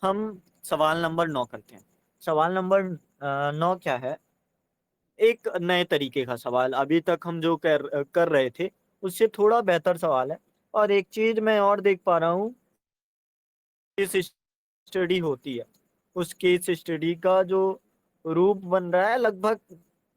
हम सवाल नंबर 9 करते हैं। सवाल नंबर 9 क्या है? एक नए तरीके का सवाल, अभी तक हम जो कर कर रहे थे उससे थोड़ा बेहतर सवाल है। और एक चीज मैं और देख पा रहा हूँ, केस स्टडी होती है, उस केस स्टडी का जो रूप बन रहा है लगभग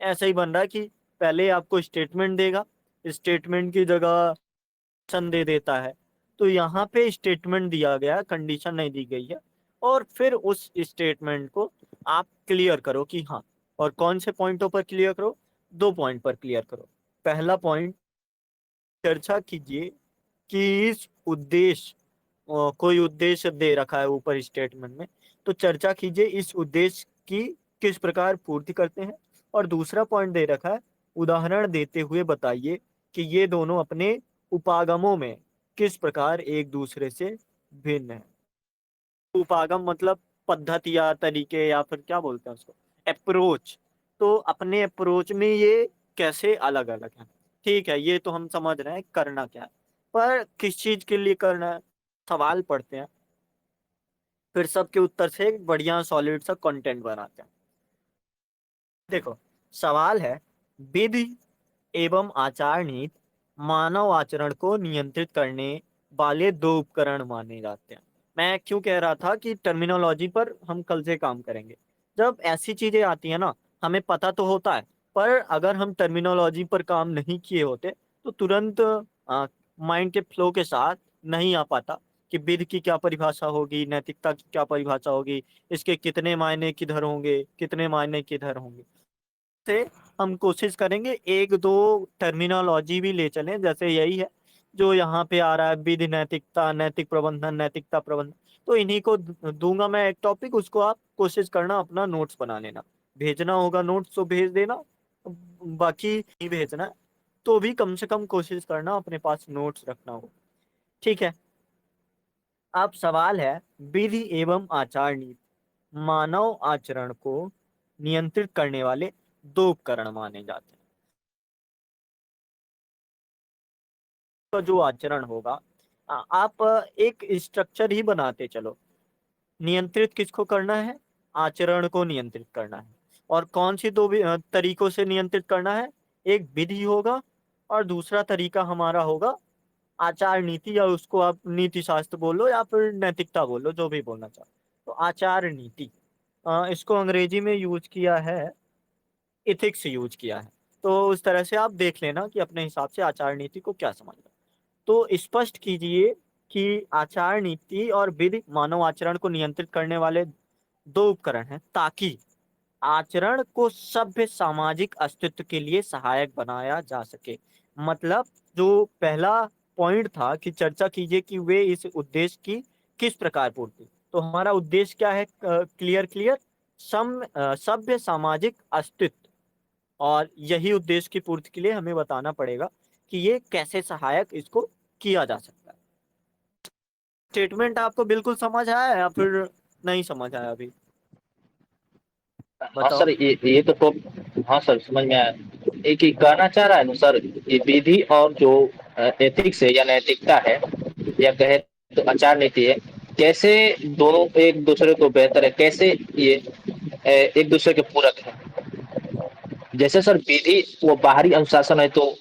ऐसा ही बन रहा है कि पहले आपको स्टेटमेंट देगा, स्टेटमेंट की जगह कंडीशन दे देता है। तो यहाँ पे स्टेटमेंट दिया गया, कंडीशन नहीं दी गई है। और फिर उस स्टेटमेंट को आप क्लियर करो कि हाँ। और कौन से पॉइंटों पर क्लियर करो? 2 पॉइंट पर क्लियर करो। पहला पॉइंट, चर्चा कीजिए कि इस उद्देश्य, कोई उद्देश्य दे रखा है ऊपर स्टेटमेंट में, तो चर्चा कीजिए इस उद्देश्य की किस प्रकार पूर्ति करते हैं। और दूसरा पॉइंट दे रखा है, उदाहरण देते हुए बताइए कि ये दोनों अपने उपागमों में किस प्रकार एक दूसरे से भिन्न है। उपागम मतलब पद्धति या तरीके, या फिर क्या बोलते हैं उसको, अप्रोच। तो अपने अप्रोच में ये कैसे अलग अलग है। ठीक है, ये तो हम समझ रहे हैं करना क्या है, पर किस चीज के लिए करना है। सवाल पढ़ते हैं, फिर सबके उत्तर से एक बढ़िया सॉलिड सा कंटेंट बनाते हैं। देखो, सवाल है, विधि एवं आचार नीति मानव आचरण को नियंत्रित करने वाले दो उपकरण माने जाते हैं। मैं क्यों कह रहा था कि टर्मिनोलॉजी पर हम कल से काम करेंगे। जब ऐसी चीजें आती है ना, हमें पता तो होता है, पर अगर हम टर्मिनोलॉजी पर काम नहीं किए होते तो तुरंत माइंड के फ्लो के साथ नहीं आ पाता कि विधि की क्या परिभाषा होगी, नैतिकता की क्या परिभाषा होगी, इसके कितने मायने किधर होंगे, कितने मायने किधर होंगे। से हम कोशिश करेंगे एक दो टर्मिनोलॉजी भी ले चलें, जैसे यही है जो यहाँ पे आ रहा है, विधि नैतिकता, नैतिक प्रबंधन, नैतिकता प्रबंधन। तो इन्हीं को दूंगा मैं एक टॉपिक, उसको आप कोशिश करना अपना नोट्स बना लेना। भेजना होगा नोट्स तो भेज देना, बाकी नहीं भेजना है, तो भी कम से कम कोशिश करना अपने पास नोट्स रखना हो। ठीक है। अब सवाल है, विधि एवं आचार नीति मानव आचरण को नियंत्रित करने वाले दो उपकरण माने जाते हैं। का जो आचरण होगा, आप एक स्ट्रक्चर ही बनाते चलो। नियंत्रित किसको करना है? आचरण को नियंत्रित करना है। और कौन सी दो तरीकों से नियंत्रित करना है? एक विधि होगा, और दूसरा तरीका हमारा होगा आचार नीति, या उसको आप नीति शास्त्र बोलो या फिर नैतिकता बोलो, जो भी बोलना चाहो। तो आचार नीति, इसको अंग्रेजी में यूज किया है, इथिक्स यूज किया है। तो उस तरह से आप देख लेना कि अपने हिसाब से आचार नीति को क्या समझना। तो स्पष्ट कीजिए कि आचार नीति और विधि मानव आचरण को नियंत्रित करने वाले दो उपकरण हैं, ताकि आचरण को सभ्य सामाजिक अस्तित्व के लिए सहायक बनाया जा सके। मतलब जो पहला पॉइंट था कि चर्चा कीजिए कि वे इस उद्देश्य की किस प्रकार पूर्ति, तो हमारा उद्देश्य क्या है? क्लियर क्लियर, सभ्य सामाजिक अस्तित्व। और यही उद्देश्य की पूर्ति के लिए हमें बताना पड़ेगा कि ये कैसे सहायक इसको किया जा सकता है। स्टेटमेंट आपको बिल्कुल समझ आया या फिर नहीं समझ आया अभी? हाँ बताओ। सर, ये तो हाँ सर, समझ में आया। एक ही कहना चाह रहा है ना सर, ये विधि और जो एथिक्स है या नैतिकता है, या कहे तो आचार नीति है, कैसे दोनों एक दूसरे को बेहतर है, कैसे ये एक दूसरे के पूरक है। जैसे सर विधि वो बाहरी अनुशासन है, तो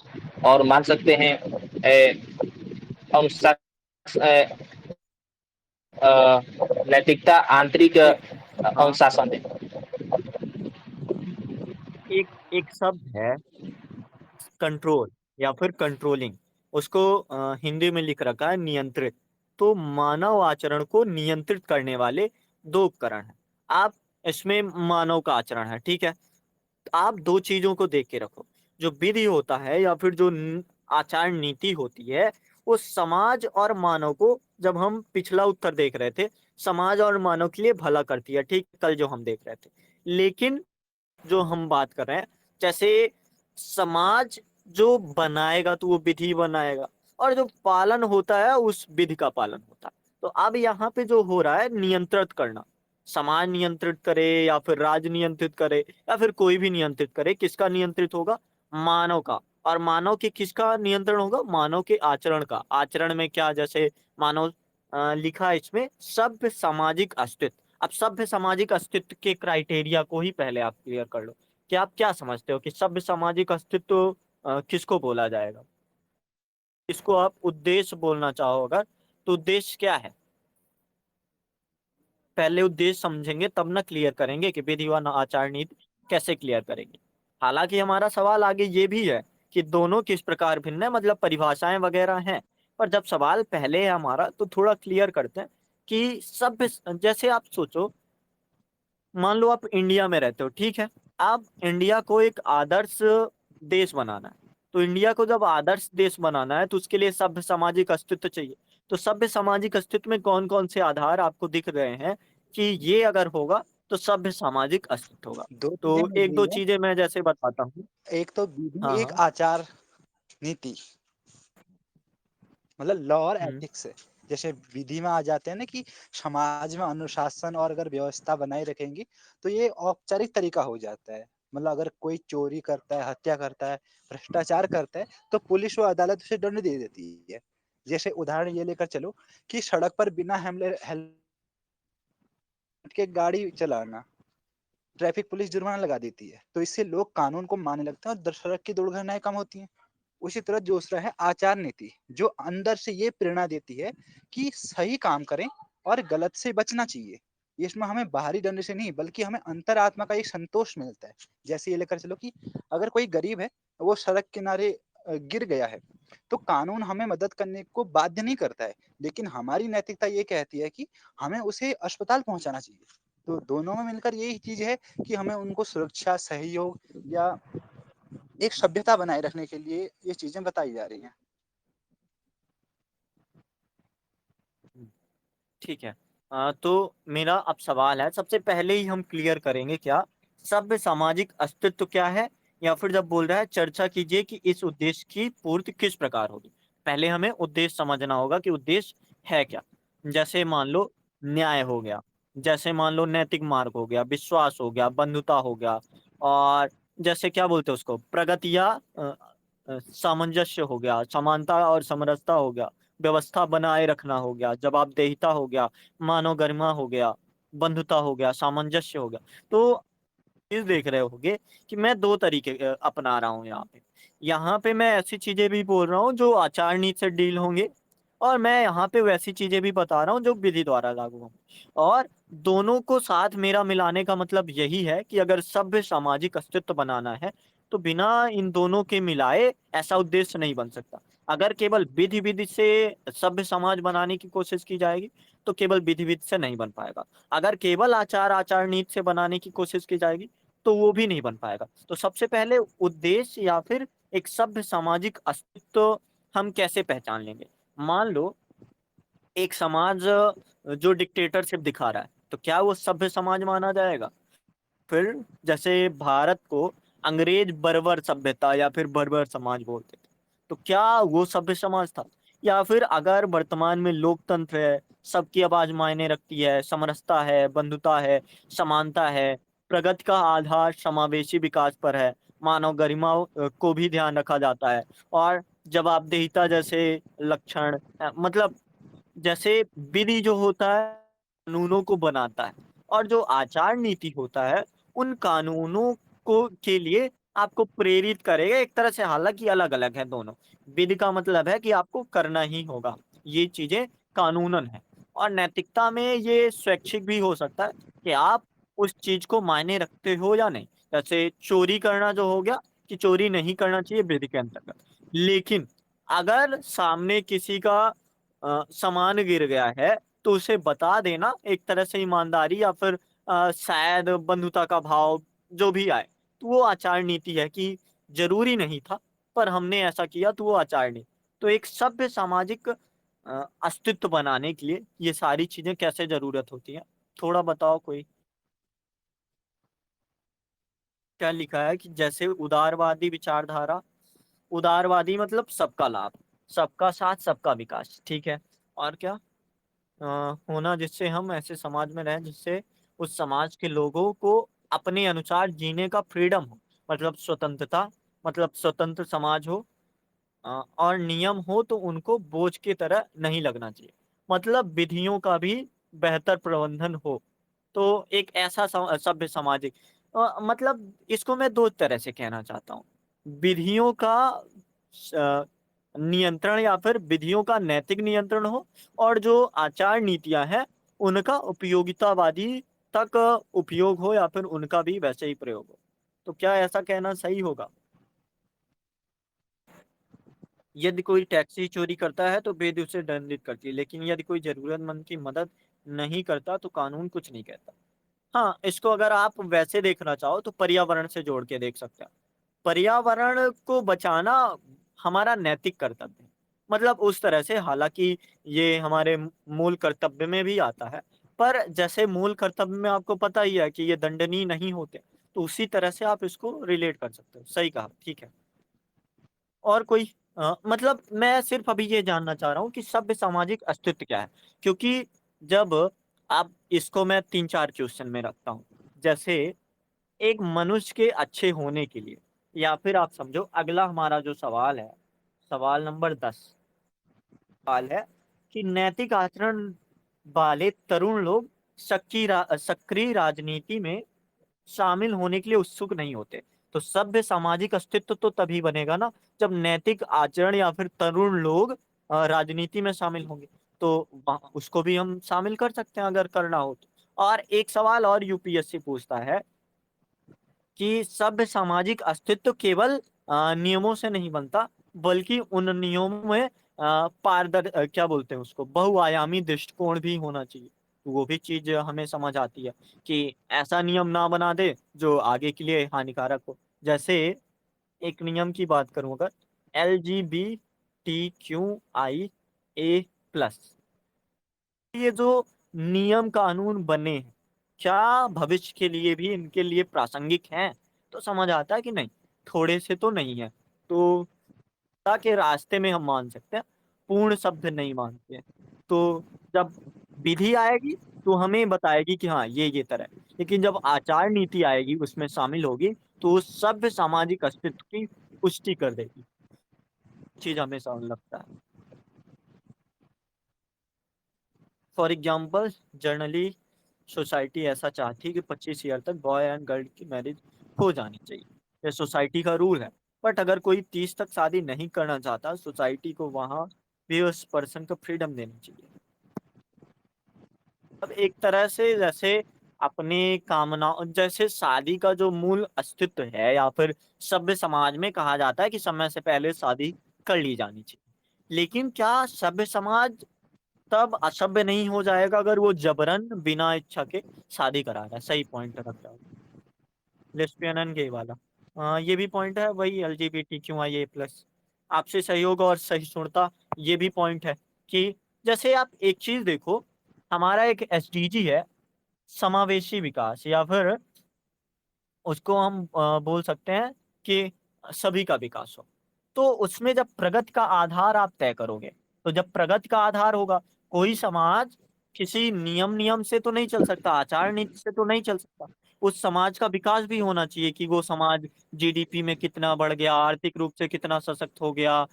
और मान सकते हैं अनुशासन, नैतिकता आंतरिक एक, हाँ, अनुशासन है। एक एक शब्द है, कंट्रोल या फिर कंट्रोलिंग। उसको हिंदी में लिख रखा है नियंत्रित। तो मानव आचरण को नियंत्रित करने वाले दो उपकरण हैं। आप इसमें मानव का आचरण है, ठीक है। आप दो चीजों को देख के रखो। जो विधि होता है या फिर जो आचार नीति होती है, वो समाज और मानव को, जब हम पिछला उत्तर देख रहे थे, समाज और मानव के लिए भला करती है, ठीक, कल जो हम देख रहे थे। लेकिन जो हम बात कर रहे हैं, जैसे समाज जो बनाएगा तो वो विधि बनाएगा, और जो पालन होता है उस विधि का पालन होता है। तो अब यहाँ पे जो हो रहा है नियंत्रित करना, समाज नियंत्रित करे या फिर राज्य नियंत्रित करे या फिर कोई भी नियंत्रित करे, किसका नियंत्रित होगा? मानव का। और मानव के किसका नियंत्रण होगा? मानव के आचरण का। आचरण में क्या, जैसे मानव लिखा है इसमें सभ्य सामाजिक अस्तित्व। अब सभ्य सामाजिक अस्तित्व के क्राइटेरिया को ही पहले आप क्लियर कर लो कि आप क्या समझते हो कि सभ्य सामाजिक अस्तित्व किसको बोला जाएगा? इसको आप उद्देश्य बोलना चाहो अगर, तो उद्देश्य क्या है? पहले उद्देश्य समझेंगे तब ना क्लियर करेंगे कि विधि व आचार नीति कैसे क्लियर करेंगे। हालांकि हमारा सवाल आगे ये भी है कि दोनों किस प्रकार भिन्न है, मतलब परिभाषाएं वगैरह हैं। पर जब सवाल पहले है हमारा तो थोड़ा क्लियर करते हैं कि सभ्य, जैसे आप सोचो, मान लो आप इंडिया में रहते हो, ठीक है। आप इंडिया को एक आदर्श देश बनाना है। तो इंडिया को जब आदर्श देश बनाना है तो उसके लिए सभ्य सामाजिक अस्तित्व चाहिए। तो सभ्य सामाजिक अस्तित्व में कौन कौन से आधार आपको दिख रहे हैं कि ये अगर होगा तो सभ्य सामाजिक अस्तित्व होगा? दो चीजें तो एक मिल दो रही चीजें मैं जैसे बताता हूँ। है, एक तो विधि, हाँ एक हाँ। आचार नीति, मतलब लॉ और हम्म। एथिक्स है। जैसे विधि में आ जाते हैं ना कि समाज में अनुशासन और अगर व्यवस्था बनाए रखेंगी तो ये औपचारिक तरीका हो जाता है। मतलब अगर कोई चोरी करता है, हत्या करता है, भ्रष्टाचार करता है तो पुलिस व अदालत उसे दंड दे देती है। जैसे उदाहरण ये लेकर चलो कि सड़क पर बिना हेलमेट के गाड़ी चलाना, ट्रैफिक पुलिस जुर्माना लगा देती है, तो इससे लोग कानून को मानने लगते हैं और सड़क की दुर्घटनाएं कम होती हैं। उसी तरह दूसरा है आचार नीति, जो अंदर से ये प्रेरणा देती है कि सही काम करें और गलत से बचना चाहिए। इसमें हमें बाहरी दंड से नहीं बल्कि हमें अंतरात्मा का एक संतोष मिलता है। जैसे ये लेकर चलो कि अगर कोई गरीब है, वो सड़क किनारे गिर गया है, तो कानून हमें मदद करने को बाध्य नहीं करता है, लेकिन हमारी नैतिकता ये कहती है कि हमें उसे अस्पताल पहुंचाना चाहिए। तो दोनों में मिलकर यही चीज है कि हमें उनको सुरक्षा, सहयोग या एक सभ्यता बनाए रखने के लिए ये चीजें बताई जा रही हैं। ठीक है। तो मेरा अब सवाल है, सबसे पहले ही हम क्लियर करेंगे क्या सभ्य सामाजिक अस्तित्व क्या है, या फिर जब बोल रहा है चर्चा कीजिए कि इस उद्देश्य की पूर्ति किस प्रकार होगी। पहले हमें उद्देश्य समझना होगा कि उद्देश्य है क्या। जैसे मान लो न्याय हो गया, जैसे मान लो नैतिक मार्ग हो गया, विश्वास हो गया, बंधुता हो गया, और जैसे क्या बोलते हैं उसको, प्रगति या सामंजस्य हो गया, समानता और समरसता हो गया, व्यवस्था बनाए रखना हो गया, जवाबदेहिता हो गया, मानव गरिमा हो गया, बंधुता हो गया, सामंजस्य हो गया। तो चीज देख रहे होगे कि मैं दो तरीके अपना रहा हूँ यहाँ पे। यहाँ पे मैं ऐसी चीजें भी बोल रहा हूँ जो आचार नीति से डील होंगे, और मैं यहाँ पे वैसी चीजें भी बता रहा हूँ जो विधि द्वारा लागू होंगी। और दोनों को साथ मेरा मिलाने का मतलब यही है कि अगर सभ्य सामाजिक अस्तित्व बनाना है तो बिना इन दोनों के मिलाए ऐसा उद्देश्य नहीं बन सकता। अगर केवल विधि विधि से सभ्य समाज बनाने की कोशिश की जाएगी तो केवल विधि विधि से नहीं बन पाएगा। अगर केवल आचार आचार नीति से बनाने की कोशिश की जाएगी तो वो भी नहीं बन पाएगा। तो सबसे पहले उद्देश्य या फिर एक सभ्य सामाजिक अस्तित्व हम कैसे पहचान लेंगे? मान लो एक समाज जो डिक्टेटरशिप दिखा रहा है, तो क्या वो सभ्य समाज माना जाएगा? फिर जैसे भारत को अंग्रेज बर्बर सभ्यता या फिर बर्बर समाज बोलते थे, तो क्या वो सभ्य समाज था? या फिर अगर वर्तमान में लोकतंत्र है, सबकी आवाज मायने रखती है, समरसता है, बंधुता है, समानता है, प्रगति का आधार समावेशी विकास पर है, मानव गरिमा को भी ध्यान रखा जाता है, और जवाबदेहिता जैसे लक्षण, मतलब जैसे विधि जो होता है कानूनों को बनाता है, और जो आचार नीति होता है उन कानूनों को के लिए आपको प्रेरित करेगा एक तरह से। हालांकि अलग अलग है दोनों। विधि का मतलब है कि आपको करना ही होगा, ये चीजें कानूनन है। और नैतिकता में ये स्वैच्छिक भी हो सकता है कि आप उस चीज को मायने रखते हो या नहीं। जैसे चोरी करना जो हो गया कि चोरी नहीं करना चाहिए विधि के अंतर्गत, लेकिन अगर सामने किसी का सामान गिर गया है तो उसे बता देना एक तरह से ईमानदारी या फिर शायद बंधुता का भाव जो भी आए, तो वो आचार नीति है कि जरूरी नहीं था पर हमने ऐसा किया तो वो आचार नीति। तो एक सभ्य सामाजिक अस्तित्व बनाने के लिए ये सारी चीजें कैसे जरूरत होती है, थोड़ा बताओ कोई। क्या लिखा है कि जैसे उदारवादी विचारधारा, उदारवादी मतलब सबका लाभ, सबका साथ, सबका विकास, ठीक है। और क्या अ, होना जिससे हम ऐसे समाज में रहें जिससे उस समाज के लोगों को अपने अनुसार जीने का फ्रीडम हो, मतलब स्वतंत्रता, मतलब स्वतंत्र समाज हो, और नियम हो तो उनको बोझ की तरह नहीं लगना चाहिए। मतलब विधियों का भी बेहतर प्रबंधन हो। तो एक ऐसा सभ्य सामाजिक मतलब इसको मैं 2 तरह से कहना चाहता हूँ। विधियों का नियंत्रण या फिर विधियों का नैतिक नियंत्रण हो और जो आचार नीतियाँ हैं, उनका उपयोगितावादी तक उपयोग हो या फिर उनका भी वैसे ही प्रयोग हो। तो क्या ऐसा कहना सही होगा? यदि कोई टैक्सी चोरी करता है तो विधि उसे दंडित करती है, लेकिन यदि कोई ज़रूरतमंद की मदद नहीं करता तो कानून कुछ नहीं कहता। हाँ, इसको अगर आप वैसे देखना चाहो तो पर्यावरण से जोड़ के देख सकते हैं। पर्यावरण को बचाना हमारा नैतिक कर्तव्य है। मतलब उस तरह से, हालाँकि ये हमारे मूल कर्तव्य में भी आता है, पर जैसे मूल कर्तव्य में आपको पता ही है कि ये दंडनीय नहीं होते, तो उसी तरह से आप इसको रिलेट कर सकते हो। सही कहा, ठीक है। और कोई मतलब मैं सिर्फ़ अभी ये जानना चाह रहा हूँ कि सभ्य सामाजिक अस्तित्व क्या है? क्योंकि जब आप इसको मैं 3-4 क्वेश्चन में रखता हूँ। जैसे एक मनुष्य के अच्छे होने के लिए, या फिर आप समझो अगला हमारा जो सवाल है, सवाल नंबर 10 सवाल है कि नैतिक आचरण वाले तरुण लोग सक्रिय राजनीति में शामिल होने के लिए उत्सुक नहीं होते। तो सभ्य सामाजिक अस्तित्व तो तभी बनेगा ना जब नैतिक आचरण या फिर तरुण लोग राजनीति में शामिल होंगे। तो उसको भी हम शामिल कर सकते हैं अगर करना हो तो। और एक सवाल और यूपीएससी पूछता है कि सभ्य सामाजिक अस्तित्व केवल नियमों से नहीं बनता, बल्कि उन नियमों में क्या बोलते हैं उसको, बहुआयामी दृष्टिकोण भी होना चाहिए। तो वो भी चीज़ हमें समझ आती है कि ऐसा नियम ना बना दे जो आगे के लिए हानिकारक हो। जैसे एक नियम की बात करूँ अगर, LGBTQIA+ ये जो नियम कानून बने हैं, क्या भविष्य के लिए भी इनके लिए प्रासंगिक हैं? तो समझ आता है कि नहीं, थोड़े से तो नहीं है। तो सत्ता के रास्ते में हम मान सकते हैं, पूर्ण शब्द नहीं मानते हैं। तो जब विधि आएगी, तो हमें बताएगी कि हाँ, ये तरह है। लेकिन जब आचार नीति आएगी, उसमें शामिल होगी, तो वो सभ्य सामाजिक अस्तित्व की पुष्टि कर देगी। चीज़ हमेशा लगता है। फॉर एग्जाम्पल, जनरली सोसाइटी ऐसा चाहती है कि 25 ईयर तक बॉय एंड गर्ल की मैरिज हो जानी चाहिए। ये सोसाइटी का रूल है। बट अगर कोई 30 तक शादी नहीं करना चाहता, सोसाइटी को वहाँ भी उस पर्सन को फ्रीडम देनी चाहिए। अब एक तरह से जैसे अपने कामनाओं, जैसे शादी का जो मूल अस्तित्व है या फिर सभ्य समाज में कहा जाता है कि समय से पहले शादी कर ली जानी चाहिए। लेकिन क्या सभ्य समाज तब असभ्य नहीं हो जाएगा अगर वो जबरन बिना इच्छा के शादी करा रहा है? सही पॉइंट रख रहा हूँ। लेस्बियन एंड गे वाला, ये भी पॉइंट है, वही LGBTQIA+। आपसी सहयोग और सहिष्णुता, ये भी पॉइंट है कि जैसे आप एक चीज देखो, हमारा एक SDG है, समावेशी विकास, या फिर उसको हम बोल सकते हैं कि सभी का विकास हो। तो उसमें जब प्रगति का आधार आप तय करोगे, तो जब प्रगति का आधार होगा, कोई समाज किसी नियम से तो नहीं चल सकता, आचार नीति से तो नहीं चल सकता। उस समाज का विकास भी होना चाहिए कि वो समाज GDP में कितना बढ़ गया, आर्थिक रूप से कितना सशक्त हो गया।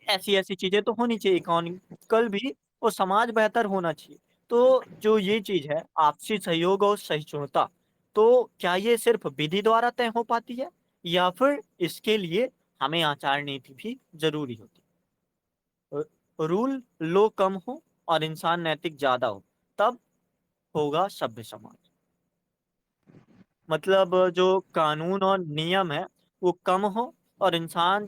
ऐसी ऐसी चीजें तो होनी चाहिए, इकोनॉमिकल भी वो समाज बेहतर होना चाहिए। तो जो ये चीज है आपसी सहयोग और सहिष्णुता, तो क्या ये सिर्फ विधि द्वारा तय हो पाती है, या फिर इसके लिए हमें आचार नीति भी जरूरी होती है? रूल लो कम हो और इंसान नैतिक ज्यादा हो, तब होगा सभ्य समाज। मतलब जो कानून और नियम है वो कम हो और इंसान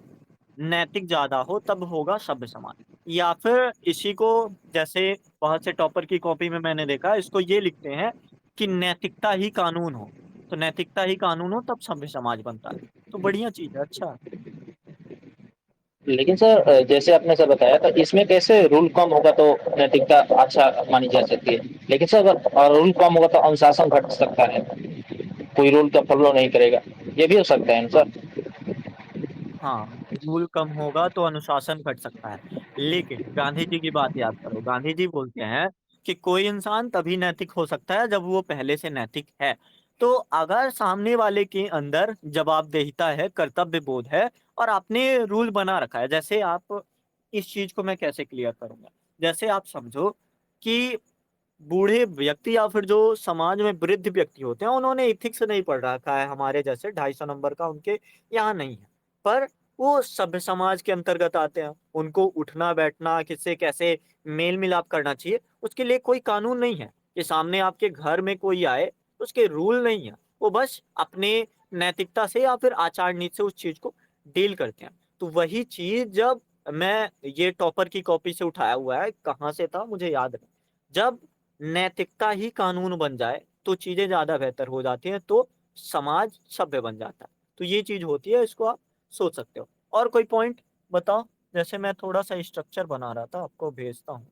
नैतिक ज्यादा हो, तब होगा सभ्य समाज। या फिर इसी को, जैसे बहुत से टॉपर की कॉपी में मैंने देखा, इसको ये लिखते हैं कि नैतिकता ही कानून हो। तो नैतिकता ही कानून हो तब सभ्य समाज बनता है। तो बढ़िया चीज है, अच्छा। लेकिन सर जैसे आपने सर बताया था इसमें कैसे रूल कम होगा तो नैतिकता अच्छा मानी जा सकती है। लेकिन सर अगर रूल कम होगा तो अनुशासन घट सकता है, कोई रूल का फॉलो नहीं करेगा, ये भी हो सकता है ना सर। हाँ, रूल कम होगा तो अनुशासन घट सकता है। लेकिन गांधी जी की बात याद करो, गांधी जी बोलते हैं कि कोई इंसान तभी नैतिक हो सकता है जब वो पहले से नैतिक है। तो अगर सामने वाले के अंदर जवाबदेहिता है, कर्तव्य बोध है, और आपने रूल बना रखा है, जैसे आप, इस चीज को मैं कैसे क्लियर करूंगा, जैसे आप समझो कि बूढ़े व्यक्ति या फिर जो समाज में वृद्ध व्यक्ति होते हैं, उन्होंने एथिक्स नहीं पढ़ रखा है हमारे जैसे 250 नंबर का उनके यहाँ नहीं है। पर वो सभ्य समाज के अंतर्गत आते हैं। उनको उठना बैठना, किससे कैसे मेल मिलाप करना चाहिए, उसके लिए कोई कानून नहीं है कि सामने आपके घर में कोई आए, उसके रूल नहीं है। वो बस अपने नैतिकता से या फिर आचार नीति से उस चीज को डील करते हैं। तो वही चीज जब मैं ये टॉपर की कॉपी से उठाया हुआ है, कहाँ से था मुझे याद नहीं, जब नैतिकता ही कानून बन जाए तो चीजें ज्यादा बेहतर हो जाती हैं, तो समाज सभ्य बन जाता है। तो ये चीज होती है, इसको आप सोच सकते हो। और कोई पॉइंट बताओ, जैसे मैं थोड़ा सा स्ट्रक्चर बना रहा था, आपको भेजता हूँ।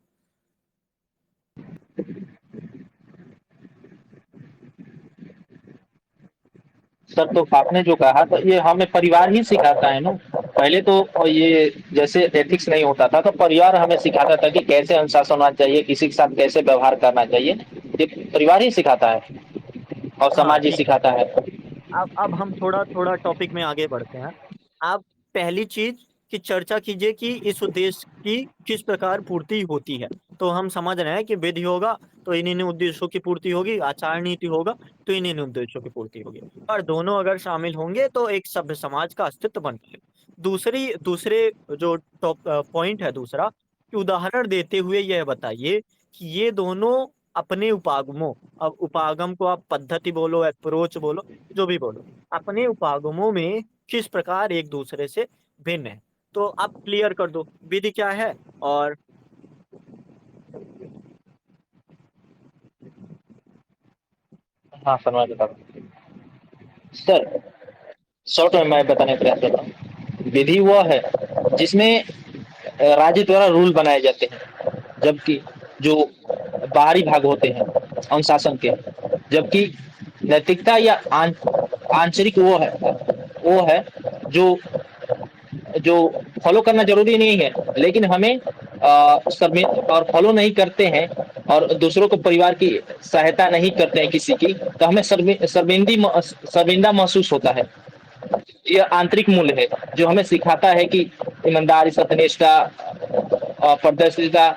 सर तो आपने जो कहा तो ये हमें परिवार ही सिखाता है ना। पहले तो ये जैसे एथिक्स नहीं होता था तो परिवार हमें सिखाता था कि कैसे अनुशासन होना चाहिए, किसी के साथ कैसे व्यवहार करना चाहिए। ये परिवार ही सिखाता है और हाँ समाज ही ठीक है। सिखाता है। अब हम थोड़ा थोड़ा टॉपिक में आगे बढ़ते हैं। आप पहली चीज की चर्चा कीजिए कि इस उद्देश्य की किस प्रकार पूर्ति होती है। तो हम समझ रहे हैं कि विधि होगा तो इन्हीं इन्हीं उद्देश्यों की पूर्ति होगी, आचार नीति होगा तो इन्हीं इन्हीं उद्देश्यों की पूर्ति होगी। और दोनों अगर शामिल होंगे तो एक सभ्य समाज का अस्तित्व बनता है। दूसरे जो टॉप पॉइंट है दूसरा, कि उदाहरण देते हुए यह बताइए कि ये दोनों अपने उपागमों, अब उपागम को आप पद्धति बोलो, अप्रोच बोलो, जो भी बोलो, अपने उपागमों में किस प्रकार एक दूसरे से भिन्न है। तो आप क्लियर कर दो विधि क्या है। और हाँ सर मैं बता दूं। सर शॉर्ट में मैं बताने का प्रयास कर रहा हूँ। विधि वह है जिसमें राज्य द्वारा रूल बनाए जाते हैं, जबकि जो बाहरी भाग होते हैं अनुशासन के, जबकि नैतिकता या आंतरिक वो है जो जो फॉलो करना जरूरी नहीं है, लेकिन हमें और फॉलो नहीं करते हैं और दूसरों को परिवार की सहायता नहीं करते हैं किसी की, तो हमें शर्मिंदा महसूस होता है। यह आंतरिक मूल्य है जो हमें सिखाता है कि ईमानदारी, सत्यनिष्ठा और पारदर्शिता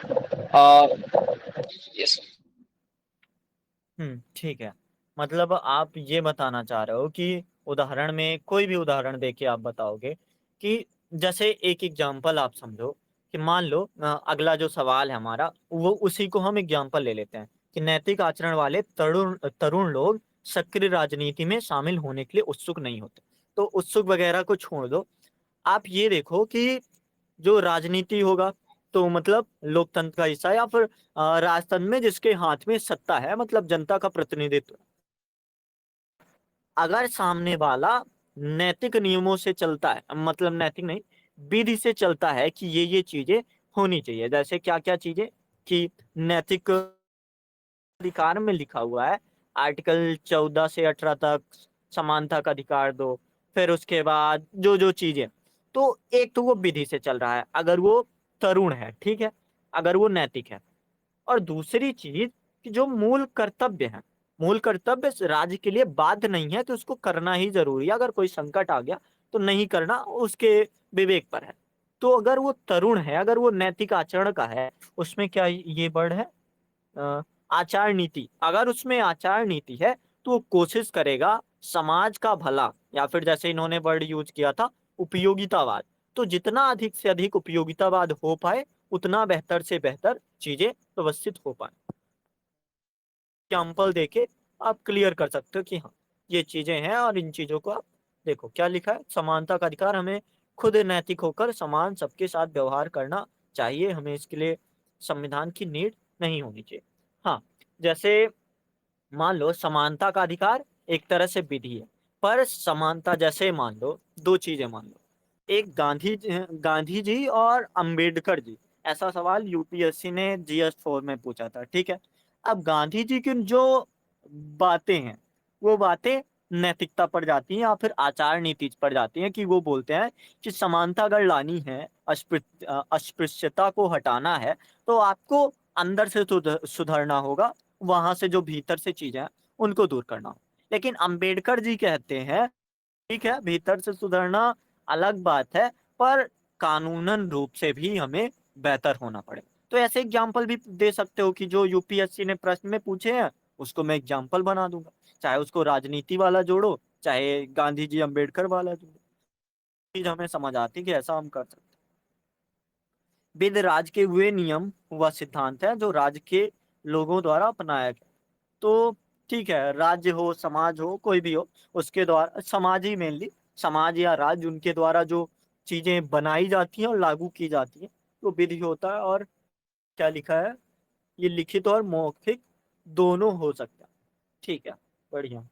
और यस। ठीक है। मतलब आप ये बताना चाह रहे हो कि उदाहरण में कोई भी उदाहरण देके आप बताओगे कि जैसे एक एग्जांपल आप समझो कि मान लो अगला जो सवाल है हमारा वो उसी को हम एग्जांपल ले लेते हैं कि नैतिक आचरण वाले तरुण तरुण लोग सक्रिय राजनीति में शामिल होने के लिए उत्सुक नहीं होते। तो उत्सुक वगैरह को छोड़ दो। आप ये देखो कि जो राजनीति होगा तो मतलब लोकतंत्र का हिस्सा या फिर राजतंत्र में जिसके हाथ में सत्ता है, मतलब जनता का प्रतिनिधित्व। अगर सामने वाला नैतिक नियमों से चलता है, मतलब नैतिक नहीं, विधि से चलता है कि ये चीजें होनी चाहिए, जैसे क्या क्या चीजें, कि नैतिक अधिकार में लिखा हुआ है आर्टिकल 14 से 18 तक समानता का अधिकार दो। फिर उसके बाद जो जो चीजें, तो एक तो वो विधि से चल रहा है अगर वो तरुण है, ठीक है, अगर वो नैतिक है। और दूसरी चीज कि जो मूल कर्तव्य है, मूल कर्तव्य राज्य के लिए बाध्य नहीं है तो उसको करना ही जरूरी है। अगर कोई संकट आ गया तो नहीं करना उसके विवेक पर है। तो अगर वो तरुण है, अगर वो नैतिक आचरण का है, उसमें क्या ये वर्ड है आचार नीति, अगर उसमें आचार नीति है तो वो कोशिश करेगा समाज का भला, या फिर जैसे इन्होंने वर्ड यूज किया था उपयोगितावाद, तो जितना अधिक से अधिक उपयोगितावाद हो पाए उतना बेहतर से बेहतर चीजें व्यवस्थित हो पाए। एग्जाम्पल देके आप क्लियर कर सकते हो कि हाँ ये चीजें हैं और इन चीजों को आप देखो क्या लिखा है। समानता का अधिकार, हमें खुद नैतिक होकर समान सबके साथ व्यवहार करना चाहिए, हमें इसके लिए संविधान की नीड नहीं होनी चाहिए। हाँ, जैसे मान लो समानता का अधिकार एक तरह से विधि है, पर समानता जैसे मान लो दो चीजें मान लो, एक गांधी जी और अंबेडकर जी, ऐसा सवाल यूपीएससी ने GS 4 में पूछा था, ठीक है। अब गांधी जी की जो बातें हैं वो बातें नैतिकता पर जाती हैं या फिर आचार नीति पर जाती हैं, कि वो बोलते हैं कि समानता अगर लानी है, अस्पृश्यता को हटाना है, तो आपको अंदर से सुधरना होगा, वहां से जो भीतर से चीजें हैं उनको दूर करना हो। लेकिन अंबेडकर जी कहते हैं ठीक है भीतर से सुधरना अलग बात है, पर कानूनन रूप से भी हमें बेहतर होना पड़े। तो ऐसे एग्जाम्पल भी दे सकते हो कि जो यूपीएससी ने प्रश्न में पूछे हैं उसको मैं एग्जाम्पल बना दूंगा, चाहे उसको राजनीति वाला जोड़ो, चाहे गांधी जी अम्बेडकर वाला जोड़ो, चीज हमें समझ आती है कि ऐसा हम कर सकते हैं। विद राज के वे नियम व सिद्धांत है जो राज्य के लोगों द्वारा अपनाया गया। तो ठीक है, राज्य हो समाज हो कोई भी हो, उसके द्वारा समाज ही मेनली, समाज या राज्य उनके द्वारा जो चीजें बनाई जाती हैं और लागू की जाती हैं तो विधि होता है। और क्या लिखा है, ये लिखित और मौखिक दोनों हो सकता है। ठीक है, बढ़िया।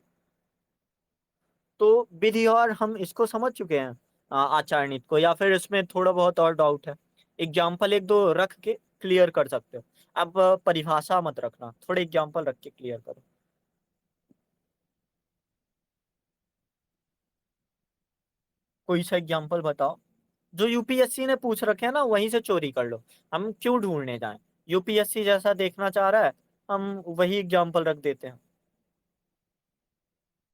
तो विधि और हम इसको समझ चुके हैं आचार नीति को, या फिर इसमें थोड़ा बहुत और डाउट है? एग्जाम्पल एक दो रख के क्लियर कर सकते हो। अब परिभाषा मत रखना, थोड़े एग्जाम्पल रख के क्लियर करो। कोई सा एग्जाम्पल बताओ, जो यूपीएससी ने पूछ रखे हैं ना वहीं से चोरी कर लो, हम क्यों ढूंढने जाएं? यूपीएससी जैसा देखना चाह रहा है, हम वही एग्जाम्पल रख देते हैं।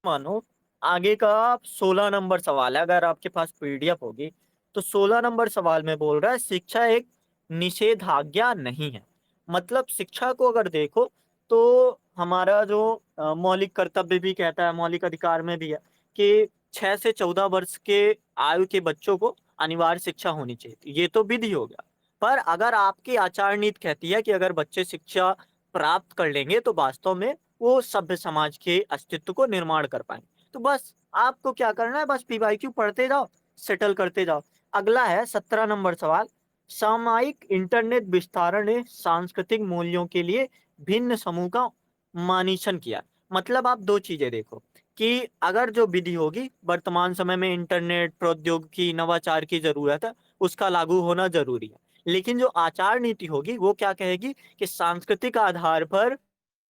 मानो आगे का 16 नंबर सवाल है, अगर आपके पास पीडीएफ होगी तो 16 नंबर सवाल में बोल रहा है शिक्षा एक निषेधाज्ञा नहीं है। मतलब शिक्षा को अगर देखो तो हमारा जो मौलिक कर्तव्य भी कहता है, मौलिक अधिकार में भी है कि 6 से 14 वर्ष के आयु के बच्चों को अनिवार्य शिक्षा होनी चाहिए, तो ये तो विधि हो गया। पर अगर आपकी आचार नीति कहती है कि अगर बच्चे शिक्षा प्राप्त कर लेंगे तो वास्तव में वो सभ्य समाज के अस्तित्व को निर्माण कर पाएंगे, तो बस आपको क्या करना है, बस पीवाईक्यू पढ़ते जाओ, सेटल करते जाओ। अगला है 17 नंबर सवाल, सामयिक इंटरनेट विस्तारण ने सांस्कृतिक मूल्यों के लिए भिन्न समूह का मानीशन किया। मतलब आप दो चीजें देखो कि अगर जो विधि होगी, वर्तमान समय में इंटरनेट प्रौद्योगिकी नवाचार की जरूरत है, उसका लागू होना जरूरी है। लेकिन जो आचार नीति होगी वो क्या कहेगी कि सांस्कृतिक आधार पर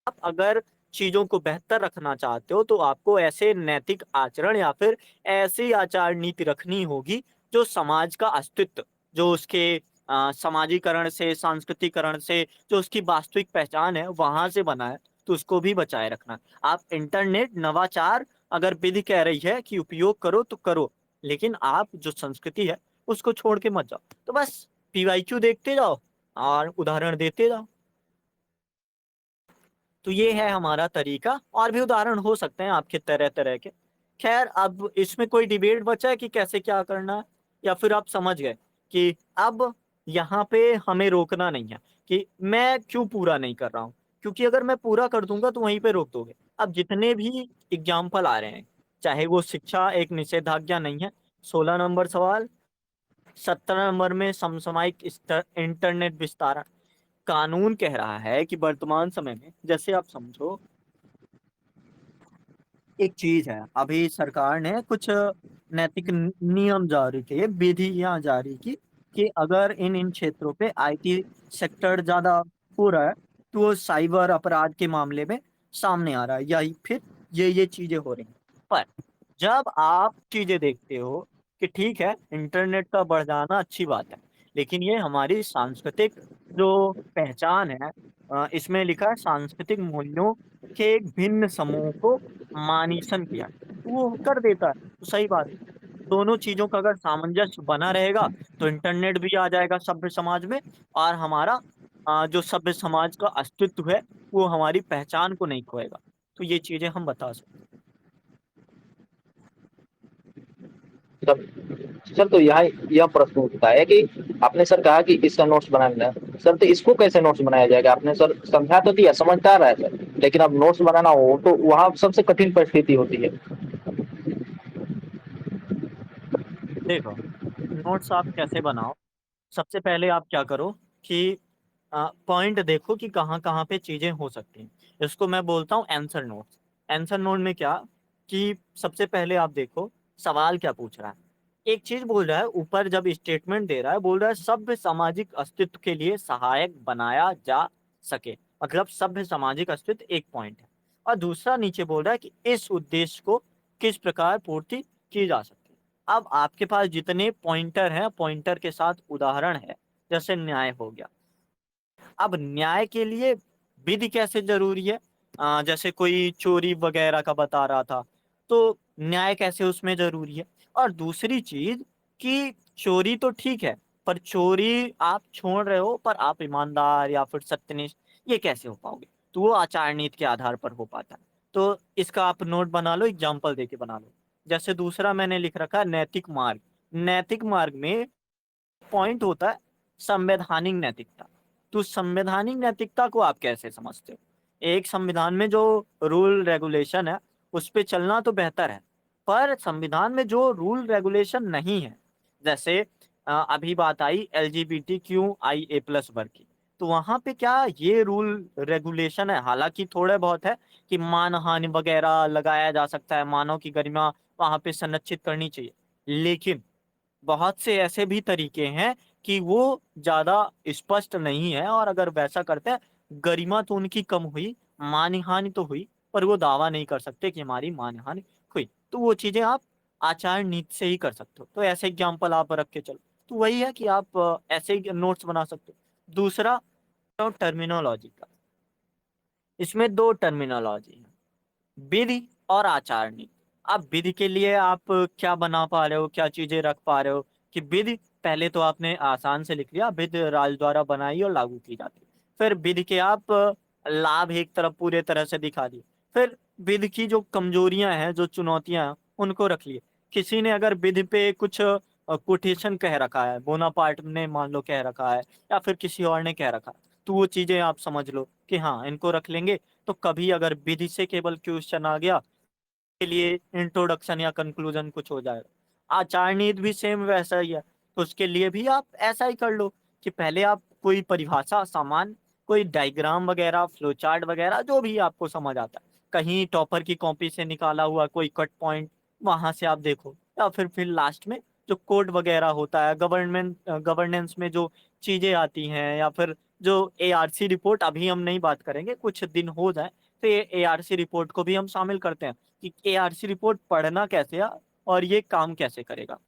आप अगर चीजों को बेहतर रखना चाहते हो तो आपको ऐसे नैतिक आचरण या फिर ऐसी आचार नीति रखनी होगी जो समाज का अस्तित्व, जो उसके समाजीकरण से सांस्कृतिकरण से जो उसकी वास्तविक पहचान है वहां से बना है, तो उसको भी बचाए रखना। आप इंटरनेट नवाचार अगर विधि कह रही है कि उपयोग करो तो करो, लेकिन आप जो संस्कृति है उसको छोड़ के मत जाओ। तो बस पीवाईक्यू देखते जाओ और उदाहरण देते जाओ। तो ये है हमारा तरीका, और भी उदाहरण हो सकते हैं आपके तरह तरह के। खैर, अब इसमें कोई डिबेट बचा है कि कैसे क्या करना है, या फिर आप समझ गए कि अब यहाँ पे हमें रोकना नहीं है कि मैं क्यों पूरा नहीं कर रहा हूँ, क्योंकि अगर मैं पूरा कर दूंगा तो वहीं पे रोक दोगे। अब जितने भी एग्जाम्पल आ रहे हैं, चाहे वो शिक्षा एक निषेधाज्ञा नहीं है, 16 नंबर सवाल, 17 नंबर में समसामयिक इंटरनेट विस्तार, कानून कह रहा है कि वर्तमान समय में, जैसे आप समझो एक चीज है, अभी सरकार ने कुछ नैतिक नियम जारी किए, विधियां जारी की कि अगर इन इन क्षेत्रों पे आईटी सेक्टर ज्यादा हो रहा है तो वो साइबर अपराध के मामले में सामने आ रहा है, या फिर ये चीजें हो रही हैं। पर जब आप चीजें देखते हो कि ठीक है इंटरनेट का बढ़ जाना अच्छी बात है, लेकिन ये हमारी सांस्कृतिक जो पहचान है, इसमें लिखा है सांस्कृतिक मूल्यों के एक भिन्न समूह को मानीशन किया, तो वो कर देता है, तो सही बात है। दोनों चीजों का अगर सामंजस्य बना रहेगा तो इंटरनेट भी आ जाएगा सभ्य समाज में, और हमारा जो सभ्य समाज का अस्तित्व है वो हमारी पहचान को नहीं खोएगा। तो ये चीजें हम बता सकते सर सर तो यहाँ यह प्रश्न उठता है कि आपने सर कहा कि इसका नोट्स बनाना है सर, तो इसको कैसे नोट्स बनाया जाएगा? आपने सर समझा तो दिया, समझता रहा है सर, लेकिन अब नोट्स बनाना हो तो वहाँ सबसे कठिन परिस्थिति होती है। हैं। देखो, नोट्स आप कैसे बनाओ, सबसे पहले आप क्या करो कि पॉइंट देखो कि कहाँ कहाँ पे चीजें हो सकती हैं। इसको मैं बोलता हूँ आंसर नोट्स। आंसर नोट में क्या कि सबसे पहले आप देखो सवाल क्या पूछ रहा है। एक चीज बोल रहा है ऊपर, जब स्टेटमेंट दे रहा है बोल रहा है सभ्य सामाजिक अस्तित्व के लिए सहायक बनाया जा सके, मतलब सभ्य सामाजिक अस्तित्व एक पॉइंट है। और दूसरा नीचे बोल रहा है कि इस उद्देश्य को किस प्रकार पूर्ति की जा सकती है। अब आपके पास जितने पॉइंटर हैं, पॉइंटर के साथ उदाहरण है, जैसे न्याय हो गया। अब न्याय के लिए विधि कैसे जरूरी है, जैसे कोई चोरी वगैरह का बता रहा था, तो न्याय कैसे उसमें जरूरी है। और दूसरी चीज कि चोरी तो ठीक है, पर चोरी आप छोड़ रहे हो, पर आप ईमानदार या फिर सत्यनिष्ठ, ये कैसे हो पाओगे? तो वो आचार नीति के आधार पर हो पाता है। तो इसका आप नोट बना लो, एग्जाम्पल देके बना लो। जैसे दूसरा मैंने लिख रखा है नैतिक मार्ग। नैतिक मार्ग में पॉइंट होता है संवैधानिक नैतिकता। तो संवैधानिक नैतिकता को आप कैसे समझते हो? एक संविधान में जो रूल रेगुलेशन है उस पे चलना तो बेहतर है, पर संविधान में जो रूल रेगुलेशन नहीं है, जैसे अभी बात आई LGBTQIA+ वर्ग की, तो वहां पे क्या ये रूल रेगुलेशन है? हालांकि थोड़े बहुत है कि मानहानि वगैरह लगाया जा सकता है, मानव की गरिमा वहां पे संरक्षित करनी चाहिए, लेकिन बहुत से ऐसे भी तरीके हैं कि वो ज्यादा स्पष्ट नहीं है, और अगर वैसा करते हैं, गरिमा तो उनकी कम हुई, मानहानि तो हुई, पर वो दावा नहीं कर सकते कि हमारी मानहानि हुई। तो वो चीजें आप आचार नीति से ही कर सकते हो। तो ऐसे एग्जाम्पल आप रख के चलो, तो वही है कि आप ऐसे ही नोट्स बना सकते हो। दूसरा टर्मिनोलॉजी का, इसमें दो टर्मिनोलॉजी है, विधि और आचार नीति। अब विधि के लिए आप क्या बना पा रहे हो, क्या चीजें रख पा रहे हो? कि विधि पहले तो आपने आसान से लिख लिया, विधि राज द्वारा बनाई और लागू की जाती है। फिर विधि के आप लाभ एक तरफ पूरे तरह से दिखा दिए। फिर विधि की जो कमजोरियां हैं, जो चुनौतियां हैं, उनको रख लिए। किसी ने अगर विधि पे कुछ कोटेशन कह रखा है, बोनापार्ट ने मान लो कह रखा है, या फिर किसी और ने कह रखा है, तो वो चीजें आप समझ लो कि हाँ इनको रख लेंगे। तो कभी अगर विधि से केवल क्वेश्चन आ गया, के लिए इंट्रोडक्शन या कंक्लूजन कुछ हो जाएगा। आचार नीति भी सेम वैसा ही है, तो उसके लिए भी आप ऐसा ही कर लो कि पहले आप कोई परिभाषा सामान, कोई डायग्राम वगैरह, फ्लो चार्ट वगैरह, जो भी आपको समझ आता है, कहीं टॉपर की कॉपी से निकाला हुआ कोई कट पॉइंट, वहां से आप देखो, या फिर लास्ट में जो कोड वगैरह होता है, गवर्नेंस में जो चीजें आती हैं, या फिर जो ARC रिपोर्ट, अभी हम नहीं बात करेंगे, कुछ दिन हो जाए तो ये ARC रिपोर्ट को भी हम शामिल करते हैं कि ARC रिपोर्ट पढ़ना कैसे है और ये काम कैसे करेगा।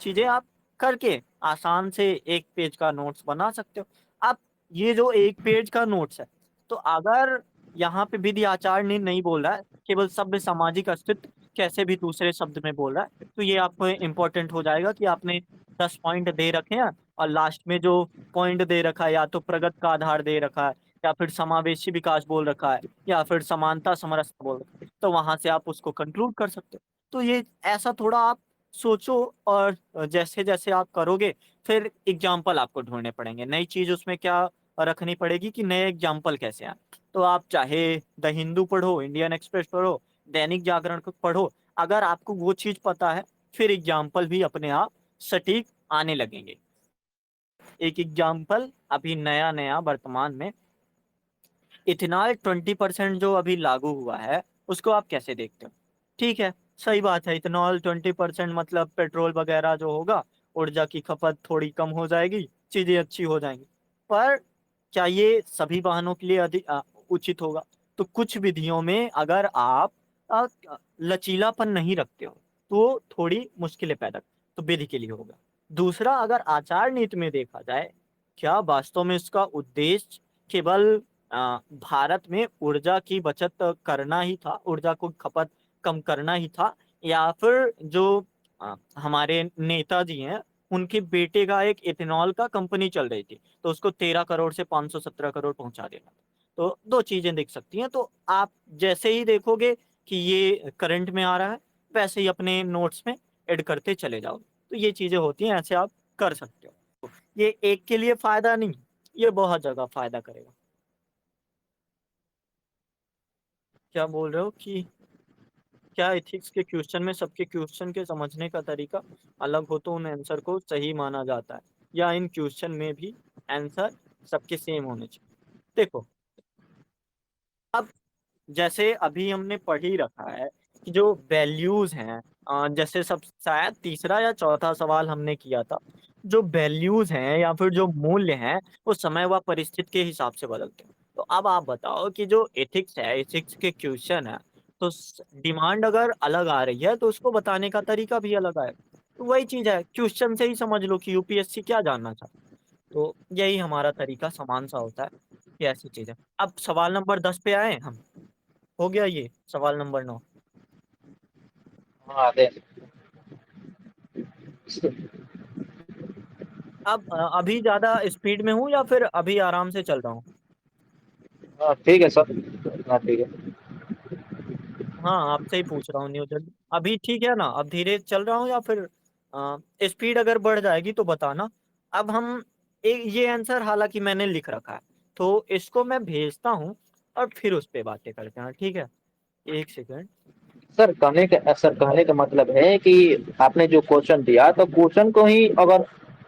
चीजें आप करके आसान से एक पेज का नोट्स बना सकते हो। अब ये जो एक पेज का नोट्स है, तो अगर यहाँ पे विधि आचार नहीं बोल रहा है, केवल सभ्य सामाजिक अस्तित्व कैसे भी दूसरे शब्द में बोल रहा है, तो ये आपको इम्पोर्टेंट हो जाएगा कि आपने 10 पॉइंट दे रखे हैं, और लास्ट में जो पॉइंट दे रखा है, या तो प्रगति का आधार दे रखा है, या फिर समावेशी विकास बोल रखा है, या फिर समानता समरसता बोल रखा है, तो वहां से आप उसको कंक्लूड कर सकते हो। तो ये ऐसा थोड़ा आप सोचो, और जैसे जैसे आप करोगे, फिर एग्जाम्पल आपको ढूंढने पड़ेंगे, नई चीज उसमें क्या रखनी पड़ेगी कि नए एग्जाम्पल कैसे आए। तो आप चाहे द हिंदू पढ़ो, इंडियन एक्सप्रेस पढ़ो, दैनिक जागरण को पढ़ो, अगर आपको वो चीज पता है, फिर एग्जाम्पल भी अपने आप सटीक आने लगेंगे। एक एग्जाम्पल अभी नया नया वर्तमान में, इथेनॉल 20% जो अभी लागू हुआ है, उसको आप कैसे देखते हो? ठीक है, सही बात है, इथेनॉल 20% मतलब पेट्रोल वगैरह जो होगा, ऊर्जा की खपत थोड़ी कम हो जाएगी, चीजें अच्छी हो जाएंगी। पर क्या ये सभी वाहनों के लिए अधिक उचित होगा? तो कुछ विधियों में अगर आप अ, लचीलापन नहीं रखते हो, तो थोड़ी मुश्किलें पैदा, तो विधि के लिए होगा। दूसरा, अगर आचार नीति में देखा जाए, क्या वास्तव में इसका उद्देश्य केवल भारत में ऊर्जा की बचत करना ही था, ऊर्जा को खपत कम करना ही था, या फिर जो हमारे नेताजी हैं, उनके बेटे का एक इथेनॉल का कंपनी चल रही थी, तो उसको 13 करोड़ से 517 करोड़ पहुंचा देना था। तो दो चीजें दिख सकती हैं। तो आप जैसे ही देखोगे कि ये करंट में आ रहा है, वैसे ही अपने नोट्स में ऐड करते चले जाओ। तो ये चीजें होती हैं, ऐसे आप कर सकते हो। ये एक के लिए फायदा नहीं, ये बहुत जगह फायदा करेगा। क्या बोल रहे हो कि क्या एथिक्स के क्वेश्चन में सबके क्वेश्चन के समझने का तरीका अलग हो तो उन आंसर को सही माना जाता है, या इन क्वेश्चन में भी आंसर सबके सेम होने चाहिए? देखो, अब जैसे अभी हमने पढ़ ही रखा है कि जो वैल्यूज हैं, जैसे सब शायद तीसरा या चौथा सवाल हमने किया था, जो वैल्यूज हैं या फिर जो मूल्य हैं, वो समय व परिस्थिति के हिसाब से बदलते हैं। तो अब आप बताओ कि जो एथिक्स है, एथिक्स के क्वेश्चन है, तो डिमांड अगर अलग आ रही है, तो उसको बताने का तरीका भी अलग आएगा। तो वही चीज है, क्वेश्चन से ही समझ लो कि UPSC क्या जानना चाहता है। तो यही हमारा तरीका समान सा होता है, कि ऐसी चीज है। अब सवाल नंबर 10 पे आए हम, हो गया ये सवाल नंबर 9। हाँ दे। अब अभी ज़्यादा स्पीड में हूँ या फिर अभी आराम से चल रहा हूँ? हाँ, ठीक है सर। हाँ, ठीक है। हाँ, आपसे ही पूछ रहा हूँ न्यूटन। अभी ठीक है ना? अब धीरे चल रहा हूँ या फिर स्पीड अगर बढ़ जाएगी तो बताना। अब हम ये आंसर हालांकि मैंने लिख रखा है, तो इसको मैं भेजता हूँ और फिर उस पे बातें करते हैं, ठीक है? एक सेकंड। सर कहने का मतलब है कि आपने जो क्वेश्चन दिया तो क्वेश्चन को ही अगर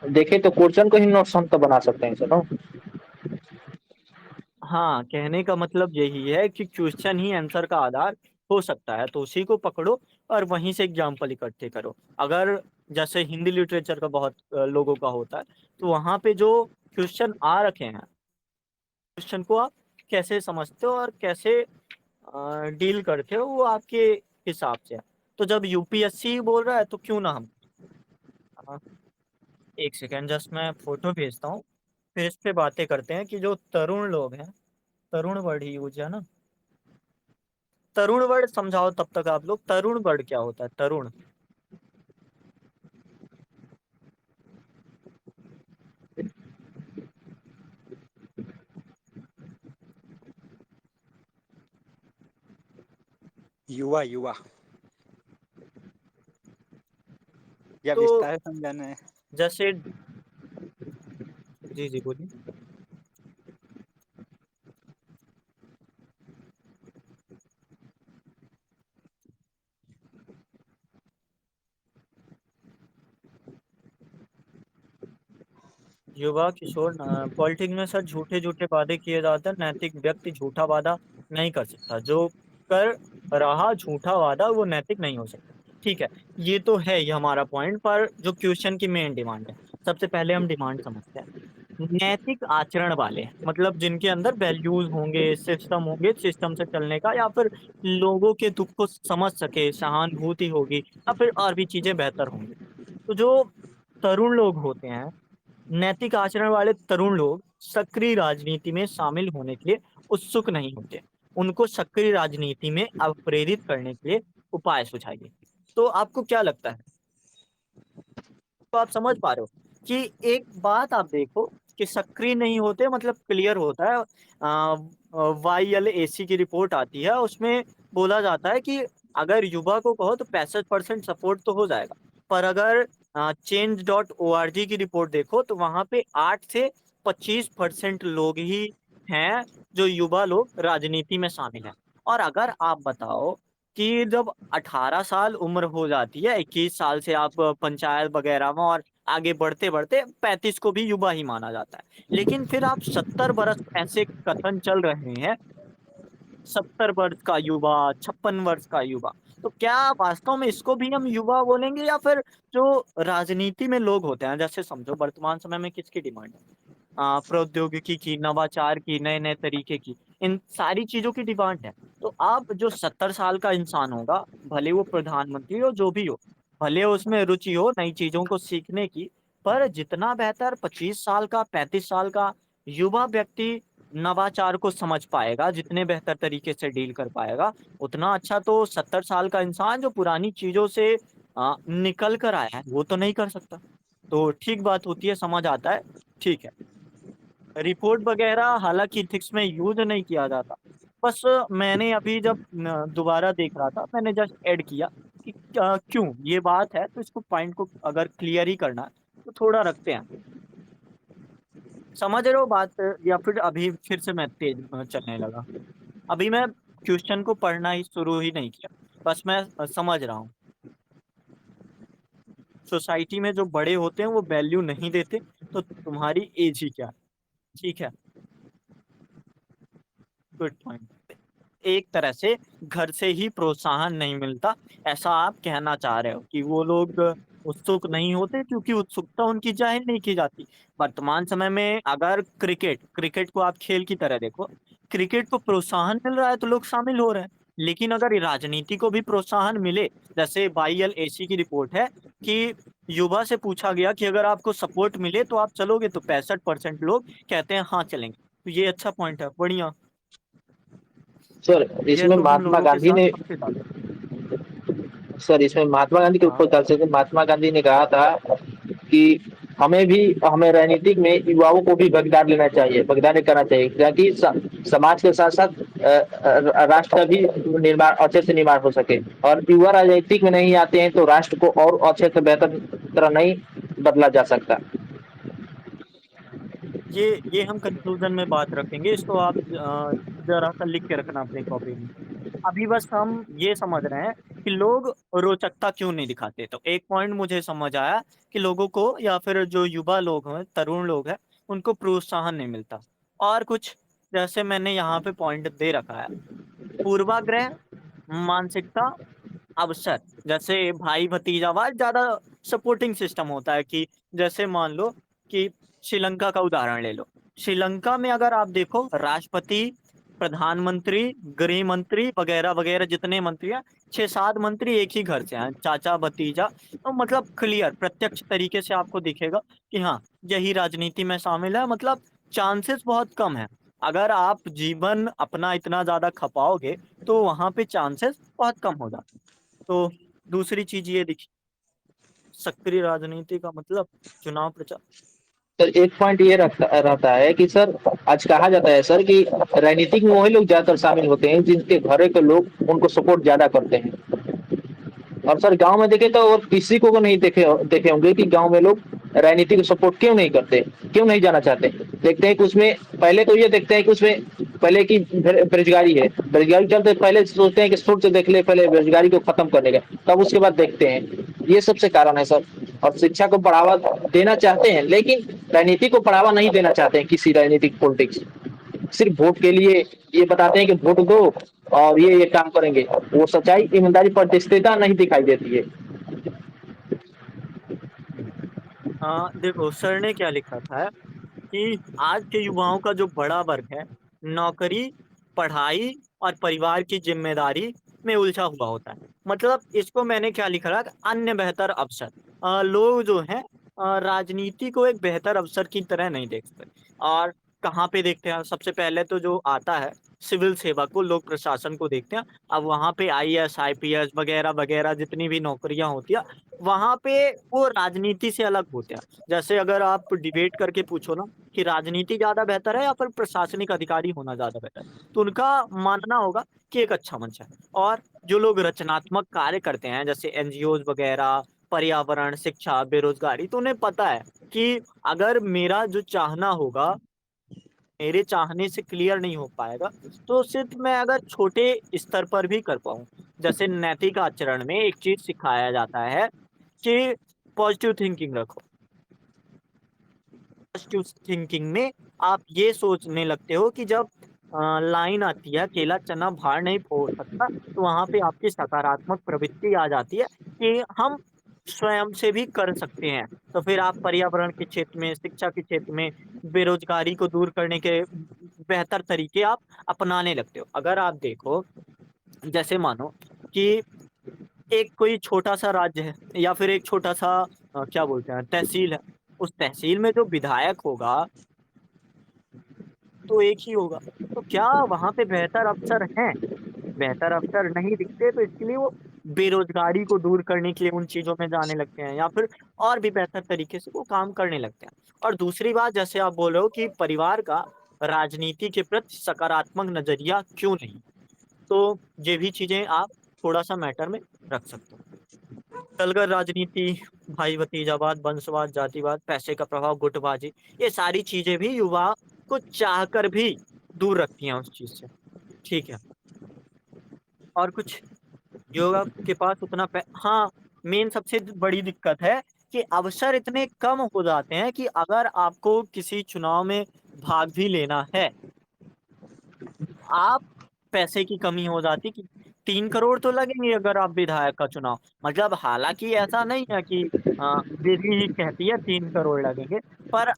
देखें तो क्वेश्चन को ही नोट्स तो बना सकते हैं सर ना? हाँ, कहने का मतलब यही है कि क्वेश्चन ही आंसर का आधार हो सकता है, तो उसी को पकड़ो और वहीं से एग्जाम्पल इकट्ठे करो। अगर जैसे हिंदी लिटरेचर का बहुत लोगों का होता है, तो वहाँ पे जो क्वेश्चन आ रखे हैं, क्वेश्चन को आप कैसे समझते हो और कैसे डील करते हो, वो आपके हिसाब से है। तो जब यूपीएससी बोल रहा है तो क्यों ना हम एक सेकेंड, जस्ट मैं फोटो भेजता हूँ, फिर इस पे बातें करते हैं कि जो तरुण लोग हैं, तरुण वर्ड ही यूज है ना? तरुण वर्ड समझाओ तब तक आप लोग, तरुण वर्ड क्या होता है? तरुण। युवा युवा या तो विस्तार से समझाना है। जैसे, जी जी बोलिए। युवा किशोर पॉलिटिक्स में सर झूठे झूठे वादे किए जाते हैं, नैतिक व्यक्ति झूठा वादा नहीं कर सकता, जो कर रहा झूठा वादा वो नैतिक नहीं हो सकता। ठीक है, ये तो है ही हमारा पॉइंट, पर जो क्वेश्चन की मेन डिमांड है, सबसे पहले हम डिमांड समझते हैं। नैतिक आचरण वाले मतलब जिनके अंदर वैल्यूज होंगे, सिस्टम होंगे, सिस्टम से चलने का, या फिर लोगों के दुख को समझ सके, सहानुभूति होगी, या फिर और भी चीजें बेहतर होंगी। तो जो तरुण लोग होते हैं, नैतिक आचरण वाले तरुण लोग सक्रिय राजनीति में शामिल होने के लिए उत्सुक नहीं होते। उनको सक्रिय राजनीति में प्रेरित करने के लिए उपाय सुझाइए। तो आपको क्या लगता है? तो आप समझ पा रहे हो कि एक बात आप देखो कि सक्रिय नहीं होते मतलब क्लियर होता है। YLAC की रिपोर्ट आती है, उसमें बोला जाता है कि अगर युवा को कहो तो 65% सपोर्ट तो हो जाएगा, पर अगर change.org की रिपोर्ट देखो तो वहां पे 8 से 25% लोग ही हैं जो युवा लोग राजनीति में शामिल हैं। और अगर आप बताओ कि जब 18 साल उम्र हो जाती है, 21 साल से आप पंचायत वगैरह में, और आगे बढ़ते बढ़ते 35 को भी युवा ही माना जाता है, लेकिन फिर आप 70 वर्ष ऐसे कथन चल रहे हैं, 70 वर्ष का युवा, 56 वर्ष का युवा। तो क्या वास्तव में इसको भी हम युवा बोलेंगे, या फिर जो राजनीति में लोग होते हैं, जैसे समझो वर्तमान समय में किसकी डिमांड है? प्रौद्योगिकी की, नवाचार की, नए नए तरीके की, इन सारी चीजों की डिमांड है। तो आप जो 70 साल का इंसान होगा, भले वो प्रधानमंत्री हो, जो भी हो, भले उसमें रुचि हो नई चीजों को सीखने की, पर जितना बेहतर 25 साल का, 35 साल का युवा व्यक्ति नवाचार को समझ पाएगा, जितने बेहतर तरीके से डील कर पाएगा, उतना अच्छा तो 70 साल का इंसान जो पुरानी चीजों से निकल कर आया है वो तो नहीं कर सकता। तो ठीक बात होती है, समझ आता है। ठीक है, रिपोर्ट वगैरह हालांकि इथिक्स में यूज नहीं किया जाता, बस मैंने अभी जब दोबारा देख रहा था, मैंने जस्ट ऐड किया कि क्यों ये बात है, तो इसको पॉइंट को अगर क्लियर ही करना है तो थोड़ा रखते हैं। समझ रहे हो बात? या फिर अभी फिर से मैं तेज चलने लगा? अभी मैं क्वेश्चन को पढ़ना ही शुरू ही नहीं किया, बस मैं समझ रहा हूँ। सोसाइटी में जो बड़े होते हैं वो वैल्यू नहीं देते, तो तुम्हारी एज ही क्या है? ठीक है, गुड पॉइंट। एक तरह से घर से ही प्रोत्साहन नहीं मिलता, ऐसा आप कहना चाह रहे हो कि वो लोग उत्सुक नहीं होते क्योंकि उत्सुकता उनकी जाहिर नहीं की जाती। वर्तमान समय में अगर क्रिकेट क्रिकेट को आप खेल की तरह देखो, क्रिकेट को प्रोत्साहन मिल रहा है तो लोग शामिल हो रहे हैं। लेकिन अगर राजनीति को भी प्रोत्साहन मिले, जैसे YLAC की रिपोर्ट है कि युवा से पूछा गया कि अगर आपको सपोर्ट मिले तो आप चलोगे, तो 65% लोग कहते हैं हाँ चलेंगे। तो ये अच्छा पॉइंट है, बढ़िया। सर यह इसमें तो हम महात्मा लोगों के गांधी साथ ने सबसे ज्यादा। सर इसमें महात्मा गांधी के ऊपर हाँ चल सकते। महात्मा गांधी ने कहा था कि हमें राजनीतिक में युवाओं को भी भागीदार लेना चाहिए, भागीदारी करना चाहिए, ताकि समाज के साथ साथ राष्ट्र का भी निर्माण अच्छे से निर्माण हो सके। और युवा राजनीतिक में नहीं आते हैं तो राष्ट्र को और अच्छे से बेहतर तरह नहीं बदला जा सकता। ये हम कंक्लूजन में बात रखेंगे, इसको आप जरा सा लिख के रखना अपनी कॉपी में। अभी बस हम ये समझ रहे हैं कि लोग रोचकता क्यों नहीं दिखाते। तो एक पॉइंट मुझे समझ आया कि लोगों को या फिर जो युवा लोग हैं, तरुण लोग हैं, उनको प्रोत्साहन नहीं मिलता। और कुछ जैसे मैंने यहाँ पे पॉइंट दे रखा है, पूर्वाग्रह, मानसिकता, अवसर। जैसे भाई भतीजावाद ज्यादा सपोर्टिंग सिस्टम होता है कि जैसे मान लो कि श्रीलंका का उदाहरण ले लो। श्रीलंका में अगर आप देखो, राष्ट्रपति, प्रधानमंत्री, गृह मंत्री वगैरह वगैरह जितने मंत्री हैं, 6-7 मंत्री एक ही घर से हैं, चाचा भतीजा। तो मतलब क्लियर प्रत्यक्ष तरीके से आपको दिखेगा कि हाँ, यही राजनीति में शामिल है। मतलब चांसेस बहुत कम है। अगर आप जीवन अपना इतना ज्यादा खपाओगे तो वहां पे चांसेस बहुत कम हो जाते हैं। तो दूसरी चीज ये दिखी, सक्रिय राजनीति का मतलब चुनाव प्रचार। सर एक पॉइंट ये रहता है कि सर आज कहा जाता है सर कि राजनीतिक में वही लोग ज्यादातर शामिल होते हैं जिनके घरे के लोग उनको सपोर्ट ज्यादा करते हैं। और सर गांव में देखे तो और किसी को नहीं देखे देखे होंगे कि गांव में लोग राजनीति को सपोर्ट क्यों नहीं करते, क्यों नहीं जाना चाहते। देखते हैं कि उसमें पहले तो ये देखते हैं कि उसमें पहले की बेरोजगारी है, बेरोजगारी चलते पहले सोचते हैं कि शुरू से देख ले पहले बेरोजगारी को खत्म करने का, तब उसके बाद देखते हैं। ये सबसे कारण है सर। और शिक्षा को बढ़ावा देना चाहते हैं लेकिन राजनीति को बढ़ावा नहीं देना चाहते हैं, किसी राजनीतिक पॉलिटिक्स सिर्फ वोट के लिए ये बताते हैं कि वोट दो और ये काम करेंगे। वो सच्चाई, ईमानदारी, प्रतिष्ठिता नहीं दिखाई देती है। देखो सर ने क्या लिखा था कि आज के युवाओं का जो बड़ा वर्ग है, नौकरी, पढ़ाई और परिवार की जिम्मेदारी में उलझा हुआ होता है। मतलब इसको मैंने क्या लिखा है, अन्य बेहतर अवसर। लोग जो हैं राजनीति को एक बेहतर अवसर की तरह नहीं देखते। और कहाँ पे देखते हैं, सबसे पहले तो जो आता है सिविल सेवा को, लोग प्रशासन को देखते हैं। अब वहाँ पे आईएएस आईपीएस वगैरह वगैरह जितनी भी नौकरियां होती है, वहाँ पे वो राजनीति से अलग होते हैं। जैसे अगर आप डिबेट करके पूछो ना कि राजनीति ज्यादा बेहतर है या फिर प्रशासनिक अधिकारी होना ज्यादा बेहतर है, तो उनका मानना होगा कि एक अच्छा मंच है। और जो लोग रचनात्मक कार्य करते हैं जैसे एनजीओज वगैरह, पर्यावरण, शिक्षा, बेरोजगारी, तो उन्हें पता है कि अगर मेरा जो चाहना होगा मेरे चाहने से क्लियर नहीं हो पाएगा, तो सिर्फ मैं अगर छोटे स्तर पर भी कर पाऊं। जैसे नैतिक आचरण में एक चीज सिखाया जाता है कि पॉजिटिव थिंकिंग रखो। पॉजिटिव थिंकिंग में आप ये सोचने लगते हो कि जब लाइन आती है अकेला चना भार नहीं फोड़ सकता, तो वहां पे आपकी सकारात्मक प्रवृत्ति आ जाती है कि हम स्वयं से भी कर सकते हैं। तो फिर आप पर्यावरण के क्षेत्र में, शिक्षा के क्षेत्र में, बेरोजगारी को दूर करने के बेहतर तरीके आप अपनाने लगते हो। अगर आप देखो, जैसे मानो कि एक कोई छोटा सा राज्य है या फिर एक छोटा सा क्या बोलते हैं तहसील है, उस तहसील में जो विधायक होगा तो एक ही होगा। तो क्या वहां पे बेहतर अवसर हैं? बेहतर अवसर नहीं दिखते, तो इसके लिए वो बेरोजगारी को दूर करने के लिए उन चीजों में जाने लगते हैं या फिर और भी बेहतर तरीके से वो काम करने लगते हैं। और दूसरी बात, जैसे आप बोल रहे हो कि परिवार का राजनीति के प्रति सकारात्मक नजरिया क्यों नहीं, तो ये भी चीजें आप थोड़ा सा मैटर में रख सकते हो। दलगत राजनीति, भाई भतीजावाद, वंशवाद, जातिवाद, पैसे का प्रभाव, गुटबाजी, ये सारी चीजें भी युवा को चाहकर भी दूर रखती हैं उस चीज से। ठीक है। और कुछ योगा के पास उतना हाँ, मेन सबसे बड़ी दिक्कत है कि अवसर इतने कम हो जाते हैं कि अगर आपको किसी चुनाव में भाग भी लेना है, आप पैसे की कमी हो जाती कि 3 करोड़ तो लगेंगे अगर आप विधायक का चुनाव। मतलब हालांकि ऐसा नहीं है कि विधि ही कहती है 3 करोड़ लगेंगे, पर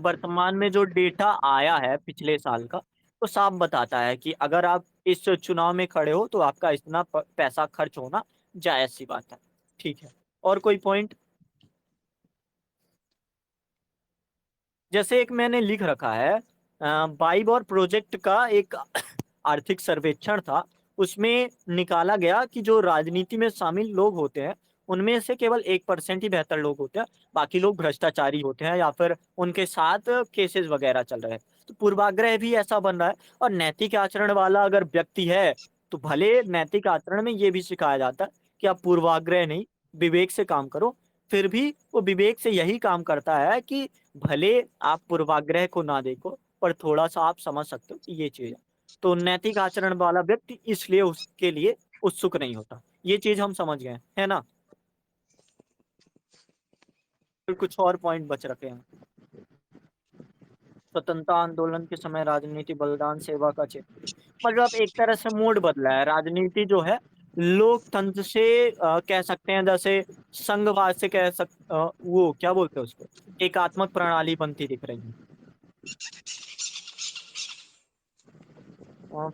वर्तमान में जो डेटा आया है पिछले साल का, तो साफ बताता है कि अगर आप इस चुनाव में खड़े हो तो आपका इतना पैसा खर्च होना जायज सी बात है। ठीक है। और कोई पॉइंट? जैसे एक मैंने लिख रखा है, बाइब और प्रोजेक्ट का एक आर्थिक सर्वेक्षण था। उसमें निकाला गया कि जो राजनीति में शामिल लोग होते हैं उनमें से केवल 1% ही बेहतर लोग होते हैं, बाकी लोग भ्रष्टाचारी होते हैं या फिर उनके साथ केसेस वगैरह चल रहे हैं। तो पूर्वाग्रह भी ऐसा बन रहा है। और नैतिक आचरण वाला अगर व्यक्ति है, तो भले नैतिक आचरण में ये भी सिखाया जाता है कि आप पूर्वाग्रह नहीं, विवेक से काम करो, फिर भी वो विवेक से यही काम करता है कि भले आप पूर्वाग्रह को ना देखो, पर थोड़ा-सा आप समझ सकते हो कि ये चीज़ है। तो नैतिक आचरण वाला व्यक्ति इसलिए उसके लिए उत्सुक नहीं होता। ये चीज़ हम समझ गए, है ना? फिर कुछ और पॉइंट बच रखे हैं। स्वतंत्रता आंदोलन के समय राजनीति बलिदान सेवा का चिन्ह। मतलब एक तरह से मोड बदला है। राजनीति जो है लोकतंत्र से कह सकते हैं, जैसे संघवाद से वो क्या बोलते हैं उसको, एकात्मक प्रणाली बनती दिख रही है।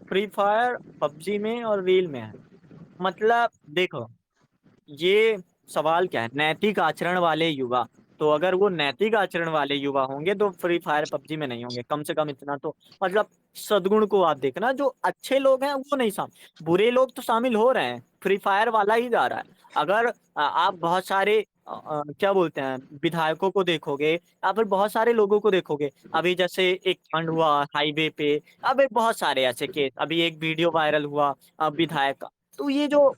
फ्री फायर पबजी में और रील में है। मतलब देखो, ये सवाल क्या है, नैतिक आचरण वाले युवा। तो अगर वो नैतिक आचरण वाले युवा होंगे तो फ्री फायर पबजी में नहीं होंगे, कम से कम इतना तो। मतलब सद्गुण को आप देखना, जो अच्छे लोग हैं वो नहीं शामिल, बुरे लोग तो शामिल हो रहे हैं, फ्री फायर वाला ही जा रहा है। अगर आप बहुत सारे क्या बोलते हैं विधायकों को देखोगे या फिर बहुत सारे लोगों को देखोगे, अभी जैसे एक कांड हुआ हाईवे पे, अभी बहुत सारे ऐसे केस, अभी एक वीडियो वायरल हुआ विधायक का। तो ये जो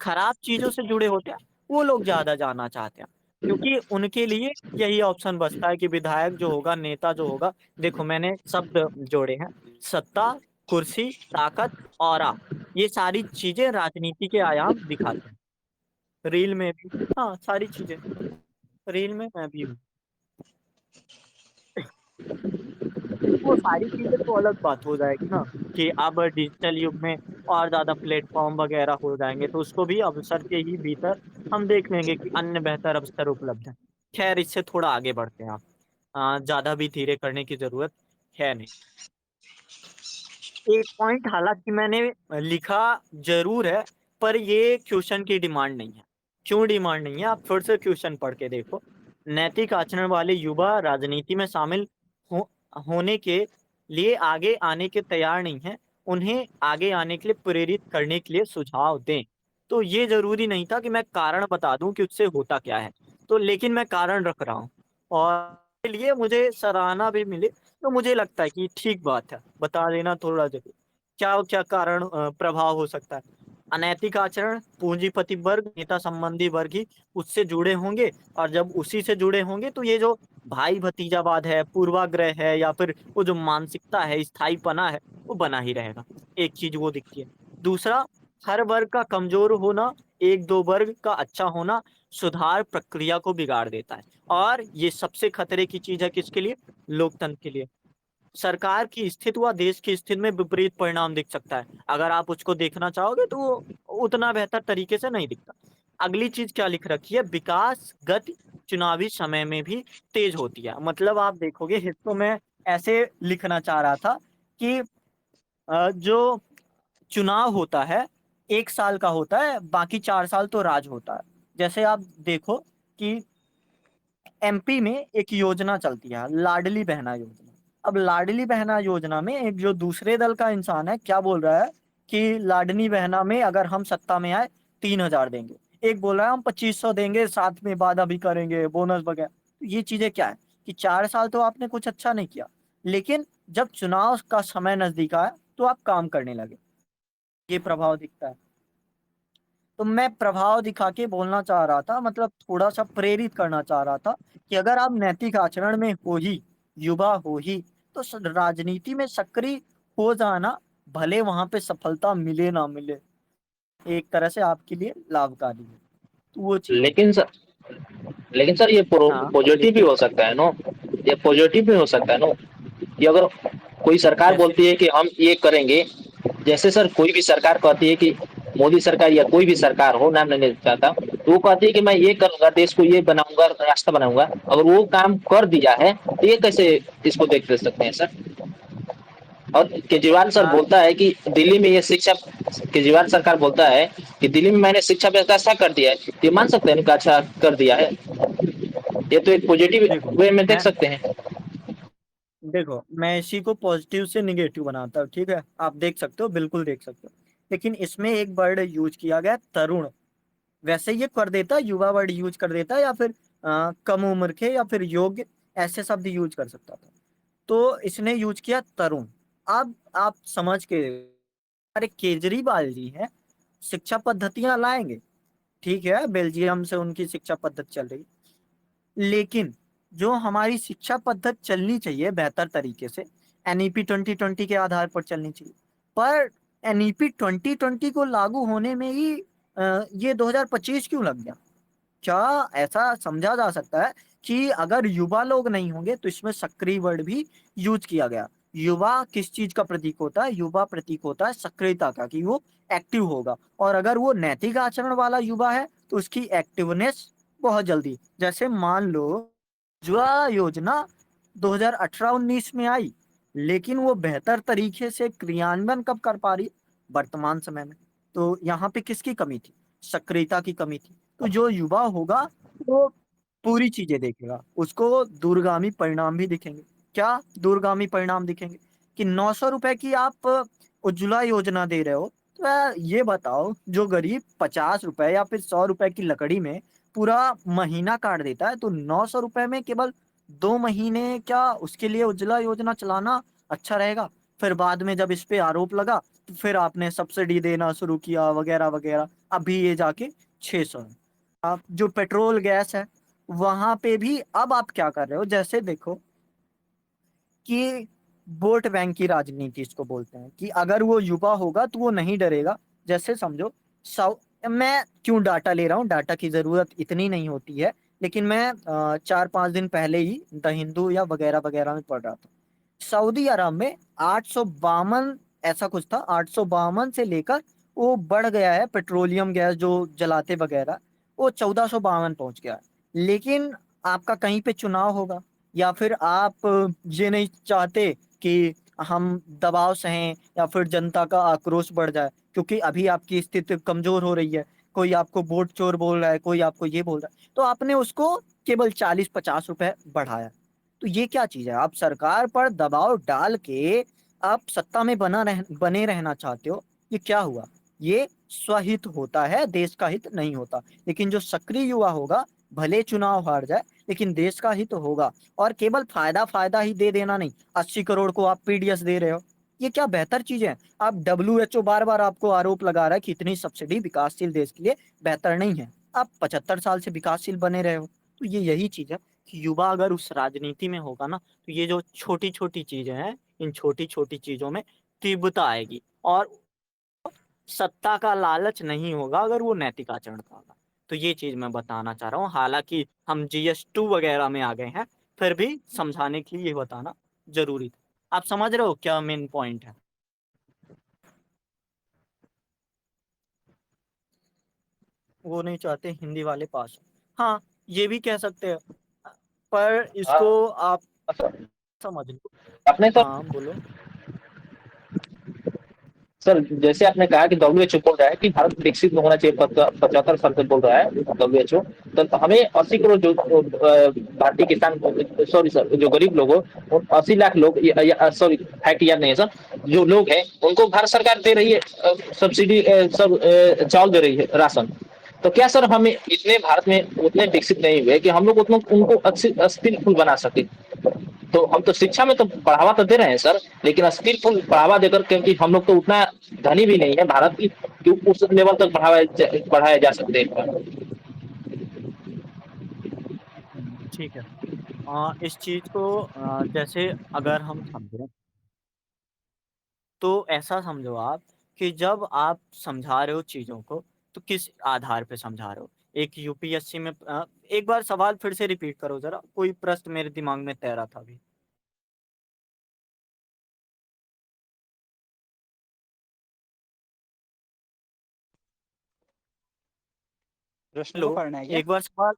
खराब चीज़ों से जुड़े होते हैं, वो लोग ज़्यादा जानना चाहते हैं। क्योंकि उनके लिए यही ऑप्शन बचता है कि विधायक जो होगा, नेता जो होगा, देखो मैंने शब्द जोड़े हैं, सत्ता, कुर्सी, ताकत, ऑरा, ये सारी चीज़ें राजनीति के आयाम दिखाते हैं। रील में भी हाँ, सारी चीज़ें, रील में मैं भी हूँ। वो सारी चीज़ें तो अलग बात हो जाएगी ना, कि अब डिजिटल युग में और ज़्यादा प्लेटफ़ॉर्म वग़ैरह हो जाएँगे, तो उसको भी अवसर के ही भीतर हम देख लेंगे कि अन्य बेहतर अवसर उपलब्ध हैं। ख़ैर इससे थोड़ा आगे बढ़ते हैं आप। ज़्यादा भी धीरे करने की ज़रूरत है नहीं। एक पॉइंट हालाँकि मैंने लिखा ज़रूर है, पर ये क्वेश्चन की डिमांड नहीं है। क्यों डिमांड नहीं है? आप फिर से क्वेश्चन पढ़ के देखो। नैतिक आचरण वाले युवा राजनीति में शामिल हो होने के लिए आगे आने के तैयार नहीं हैं। उन्हें आगे आने के लिए प्रेरित करने के लिए सुझाव दें। तो ये ज़रूरी नहीं था कि मैं कारण बता दूँ कि उससे होता क्या है। तो लेकिन मैं कारण रख रहा हूँ और इसके लिए मुझे सराहना भी मिली। तो मुझे लगता है कि ठीक बात है, बता देना थोड़ा ज़रूरी। क्या-क्या कारण प्रभाव हो सकता है? अनैतिक आचरण, पूंजीपति वर्ग, नेता संबंधी वर्ग ही उससे जुड़े होंगे, और जब उसी से जुड़े होंगे तो ये जो भाई-भतीजावाद है, पूर्वाग्रह है या फिर वो जो मानसिकता है, स्थायीपना है, वो बना ही रहेगा। एक चीज़ वो दिखती है। दूसरा, हर वर्ग का कमज़ोर होना, 1-2 वर्ग का अच्छा होना, सुधार प्रक्रिया को बिगाड़ देता है। और ये सबसे खतरे की चीज़ है किसके लिए? लोकतंत्र के लिए। सरकार की स्थिति व देश की स्थिति में विपरीत परिणाम दिख सकता है। अगर आप उसको देखना चाहोगे तो वो उतना बेहतर तरीके से नहीं दिखता। अगली चीज़ क्या लिख रखी है? विकास गति चुनावी समय में भी तेज़ होती है। मतलब आप देखोगे, हिस्सों में ऐसे लिखना चाह रहा था कि जो चुनाव होता है, 1 साल का होता है, बाकी 4 साल तो राज होता है। जैसे आप देखो कि एमपी में एक योजना चलती है, लाडली बहना योजना। अब लाडली बहना योजना में एक जो दूसरे दल का इंसान है, क्या बोल रहा है कि लाडली बहना में अगर हम सत्ता में आए 3,000 देंगे। एक बोल रहा है हम 2500 देंगे, साथ में वादा भी करेंगे, बोनस वगैरह। तो ये चीज़ें क्या है कि 4 साल तो आपने कुछ अच्छा नहीं किया, लेकिन जब चुनाव का समय नज़दीक आया, तो आप काम करने लगे। ये प्रभाव दिखता है। तो मैं प्रभाव दिखा के बोलना चाह रहा था, मतलब थोड़ा-सा प्रेरित करना चाह रहा था कि अगर आप नैतिक आचरण में हो ही, युवा हो ही, तो राजनीति में सक्रिय हो जाना, भले वहाँ पे सफलता मिले ना मिले, एक तरह से आपके लिए लाभकारी है। तो वो चीज़ है। लेकिन सर लेकिन सर ये हाँ, पॉजिटिव भी लेकिन हो सकता है नो, ये पॉजिटिव भी हो सकता है नो, कि अगर कोई सरकार जैसे बोलती है कि हम ये करेंगे, जैसे सर कोई भी सरकार कहती है कि मोदी सरकार या कोई भी सरकार हो, नाम नहीं लेना चाहता, तो वो कहती है कि मैं ये करूंगा, देश को ये बनाऊंगा, रास्ता बनाऊंगा, अगर वो काम कर दिया है तो ये कैसे इसको देख सकते हैं सर? और केजरीवाल सर अ, बोलता है कि दिल्ली में ये शिक्षा, केजरीवाल सरकार बोलता है कि दिल्ली में मैंने शिक्षा व्यवस्था अच्छा कर दिया है, ये मान सकते हैं कि अच्छा कर दिया है, ये तो एक पॉजिटिव देखो वे में देख मैं सकते हैं। मैं इसी को पॉजिटिव से नेगेटिव बनाता हूँ, ठीक है? आप देख सकते हो, बिल्कुल देख सकते हो। लेकिन इसमें एक वर्ड यूज़ किया गया है, तरुण। वैसे ये कर देता, युवा वर्ड यूज कर देता, या फिर कम उम्र के या फिर योग्य, ऐसे शब्द यूज कर सकता था। तो इसने यूज किया तरुण। अब आप समझ के, अरे केजरीवाल जी हैं, शिक्षा पद्धतियां लाएंगे, ठीक है, बेल्जियम से उनकी शिक्षा पद्धति चल रही, लेकिन जो हमारी शिक्षा पद्धति चलनी चाहिए बेहतर तरीके से, एनईपी 2020 के आधार पर चलनी चाहिए। पर एनईपी 2020 को लागू होने में ही ये 2025 क्यों लग गया? क्या ऐसा समझा जा सकता है कि अगर युवा लोग नहीं होंगे, तो इसमें सक्रिय वर्ड भी यूज किया गया। युवा किस चीज का प्रतीक होता है? युवा प्रतीक होता है सक्रियता का, कि वो एक्टिव होगा। और अगर वो नैतिक आचरण वाला युवा है, तो उसकी एक्टिवनेस बहुत जल्दी, जैसे मान लो उज्ज्वला योजना 2018-19 में आई, लेकिन वो बेहतर तरीके से क्रियान्वयन कब कर पा रही? वर्तमान समय में। तो यहाँ पे किसकी कमी थी? सक्रियता की कमी थी। तो जो युवा होगा वो पूरी चीजें देखेगा, उसको दूरगामी परिणाम भी दिखेंगे। क्या दूरगामी परिणाम दिखेंगे? कि 900 रुपए की आप उज्ज्वला योजना दे रहे हो, तो ये बताओ, जो गरीब 50 रुपए या फिर 100 रुपए की लकड़ी में पूरा महीना काट देता है, तो 900 रुपए में केवल 2 महीने क्या उसके लिए उज्ज्वला योजना चलाना अच्छा रहेगा? फिर बाद में जब इस पे आरोप लगा, तो फिर आपने सब्सिडी देना शुरू किया वगैरह वगैरह। अभी ये जाके 600 है। आप जो पेट्रोल गैस है, वहां पे भी अब आप क्या कर रहे हो, जैसे देखो कि वोट बैंक की राजनीति इसको बोलते हैं, कि अगर वो युवा होगा तो वो नहीं डरेगा। जैसे समझो, सौ मैं क्यों डाटा ले रहा हूँ, डाटा की जरूरत इतनी नहीं होती है, लेकिन मैं 4-5 दिन पहले ही द हिंदू या वगैरह वगैरह में पढ़ रहा था। सऊदी अरब में 852, ऐसा कुछ था, 852 से लेकर वो बढ़ गया है, पेट्रोलियम गैस जो जलाते वगैरह, वो 1452 पहुंच गया है। लेकिन आपका कहीं पे चुनाव होगा, या फिर आप ये नहीं चाहते कि हम दबाव सहें या फिर जनता का आक्रोश बढ़ जाए, क्योंकि अभी आपकी स्थिति कमजोर हो रही है, कोई आपको वोट चोर बोल रहा है, कोई आपको ये बोल रहा है, तो आपने उसको केवल 40-50 रुपए बढ़ाया। तो ये क्या चीज है? आप सरकार पर दबाव डाल के आप सत्ता में बने रहना चाहते हो। ये क्या हुआ? ये स्वहित होता है, देश का हित नहीं होता। लेकिन जो सक्रिय युवा होगा, भले चुनाव हार जाए, लेकिन देश का हित होगा। और केवल फायदा फायदा ही दे देना नहीं, 80 करोड़ को आप पीडीएस दे रहे हो, ये क्या बेहतर चीज है? आप डब्ल्यूएचओ बार बार आपको आरोप लगा रहा है कि इतनी सब्सिडी विकासशील देश के लिए बेहतर नहीं है। आप 75 साल से विकासशील बने रहे हो। तो ये यही चीज है कि युवा अगर उस राजनीति में होगा ना, तो ये जो छोटी छोटी चीजें हैं, इन छोटी छोटी चीजों में तीव्रता आएगी, और सत्ता का लालच नहीं होगा अगर वो नैतिक आचरण का होगा। तो ये चीज मैं बताना चाह रहा हूँ, हालांकि हम GS2 वगैरह में आ गए हैं, फिर भी समझाने के लिए ये बताना जरूरी था। आप समझ रहे हो क्या मेन पॉइंट है? वो नहीं चाहते हिंदी वाले पास हो। हाँ, ये भी कह सकते हैं, पर इसको हाँ आप सर, समझ लो। आपने तो हाँ बोलो। सर जैसे आपने कहा कि डब्ल्यूएचओ बोल रहा है कि भारत विकसित होना चाहिए, 75 साल तक बोल रहा है डब्ल्यूएचओ। तो हमें 80 करोड़ जो भारतीय किसान, सॉरी सर, जो गरीब लोग हो, 80 लाख लोग, सॉरी फैक्ट याद नहीं है सर, जो लोग हैं उनको भारत सरकार दे रही है सब्सिडी, सब चावल दे रही है, राशन। तो क्या सर हमें इतने भारत में उतने विकसित नहीं हुए कि हम लोग उतना उनको अच्छी स्किलफुल बना सके? तो हम तो शिक्षा में तो बढ़ावा तो दे रहे हैं सर, लेकिन स्किलफुल बढ़ावा देकर, क्योंकि हम लोग तो उतना धनी भी नहीं है भारत की कि उस लेवल तक बढ़ाया जा सकते हैं। ठीक है। इस चीज को जैसे अगर हम समझें, तो ऐसा समझो आप, कि जब आप समझा रहे हो चीजों को, तो किस आधार पे समझा रहे हो? एक यूपीएससी में एक बार सवाल फिर से रिपीट करो जरा, कोई प्रश्न मेरे दिमाग में तैरा था अभी। प्रश्न को हेलो, पढ़ना है क्या? एक बार सवाल,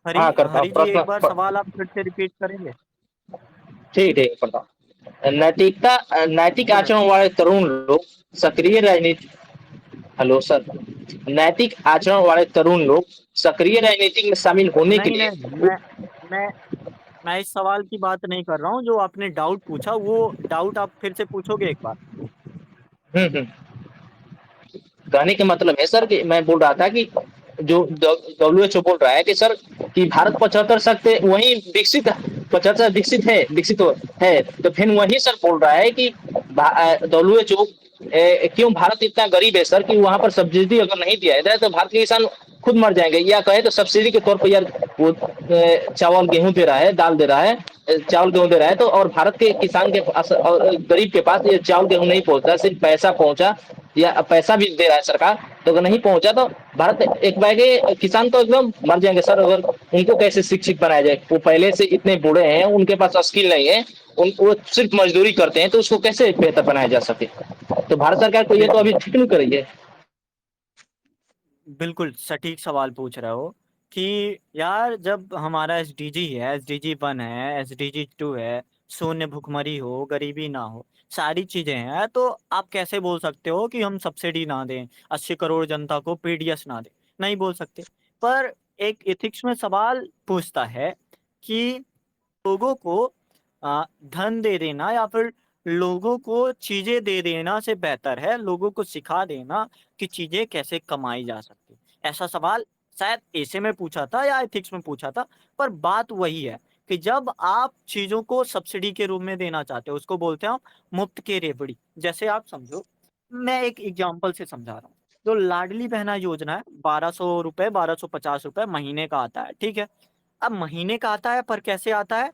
हरी हाँ करता हूँ हरी जी, प्रश्न एक बार सवाल आप फिर से रिपीट करेंगे? ठीक ठीक करता हूँ। नैतिक हाँ, आचरण वाले तरुण लोग सक्रिय राजनीति, हेलो सर, नैतिक आचरण वाले तरुण लोग सक्रिय राजनीति में शामिल होने के नहीं लिए नहीं, मैं मैं इस सवाल की बात नहीं कर रहा हूँ, जो आपने डाउट पूछा, वो डाउट आप फिर से पूछोगे एक बार? हम्म हम्म कहने का मतलब है सर कि मैं बोल रहा था कि जो डब्ल्यूएचओ बोल रहा है कि सर कि भारत 75 सकते वही विकसित 75 विकसित है तो फिर वही सर बोल रहा है कि डब्ल्यूएचओ क्यों भारत इतना गरीब है सर कि वहां पर सब्सिडी अगर नहीं दिया जाए तो भारत के किसान खुद मर जाएंगे या कहे तो सब्सिडी के तौर पर यार वो चावल गेहूं दे रहा है दाल दे रहा है चावल गेहूं दे रहा है तो और भारत के किसान के पास और गरीब के पास ये चावल गेहूं नहीं पहुंचता सिर्फ पैसा पहुंचा या पैसा भी दे रहा है सरकार तो अगर नहीं पहुंचा तो भारत एक बैगे किसान तो एकदम मर जाएंगे सर अगर उनको कैसे शिक्षित बनाया जाए वो पहले से इतने बूढ़े हैं उनके पास स्किल नहीं है वो सिर्फ मजदूरी करते हैं तो उसको कैसे बेहतर बनाया जा सके तो भारत सरकार को ये तो अभी ठीक नहीं कर रही है। बिल्कुल सटीक सवाल पूछ रहे हो कि यार जब हमारा एसडीजी है, एसडीजी 1 है, एसडीजी 2 है, शून्य भुखमरी हो, गरीबी ना हो, सारी चीजें हैं, तो आप कैसे बोल सकते हो कि हम सब्सिडी ना दें, 80 करोड़ जनता को पीडीएस ना दें? नहीं बोल सकते। पर एक एथिक्स में सवाल पूछता है कि लोगों को धन दे देना या फिर लोगों को चीजें दे देना से बेहतर है लोगों को सिखा देना कि चीजें कैसे कमाई जा सकती। ऐसा सवाल शायद ऐसे में पूछा था या एथिक्स में पूछा था। पर बात वही है कि जब आप चीजों को सब्सिडी के रूप में देना चाहते हो उसको बोलते हैं हम मुफ्त के रेवड़ी। जैसे आप समझो, मैं एक एग्जांपल से समझा रहा हूँ। जो लाडली बहना योजना है, 1200 रुपए, 1250 रुपए महीने का आता है, ठीक है। अब महीने का आता है पर कैसे आता है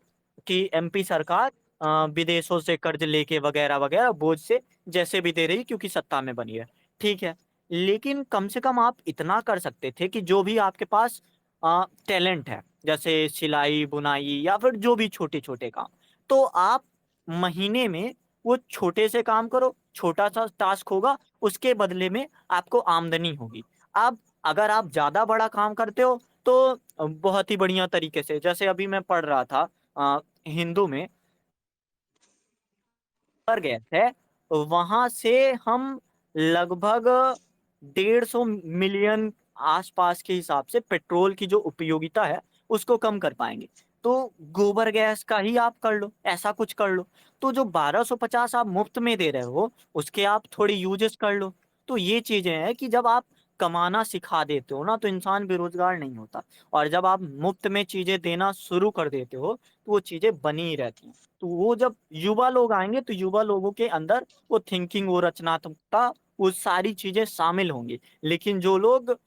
कि एमपी सरकार विदेशों से कर्ज लेके वगैरह वगैरह बोझ से जैसे भी दे रही क्योंकि सत्ता में बनी है, ठीक है। लेकिन कम से कम आप इतना कर सकते थे कि जो भी आपके पास टैलेंट है, जैसे सिलाई बुनाई या फिर जो भी छोटे छोटे काम, तो आप महीने में वो छोटे से काम करो, छोटा सा टास्क होगा, उसके बदले में आपको आमदनी होगी। अब अगर आप ज्यादा बड़ा काम करते हो तो बहुत ही बढ़िया तरीके से, जैसे अभी मैं पढ़ रहा था हिंदू में पर गए थे, वहां से हम लगभग 150 मिलियन आसपास के हिसाब से पेट्रोल की जो उपयोगिता है उसको कम कर पाएंगे। तो गोबर गैस का ही आप कर लो, ऐसा कुछ कर लो। तो जो 1250 आप मुफ्त में दे रहे हो उसके आप थोड़ी यूजेस कर लो। तो ये चीजें हैं कि जब आप कमाना सिखा देते हो ना तो इंसान बेरोजगार नहीं होता। और जब आप मुफ्त में चीजें देना शुरू कर देते हो तो वो चीजें बनी ही रहती हैं। तो वो जब युवा लोग आएंगे तो युवा लोगों के अंदर वो थिंकिंग, वो रचनात्मकता, वो सारी चीजें शामिल होंगी। लेकिन जो लोग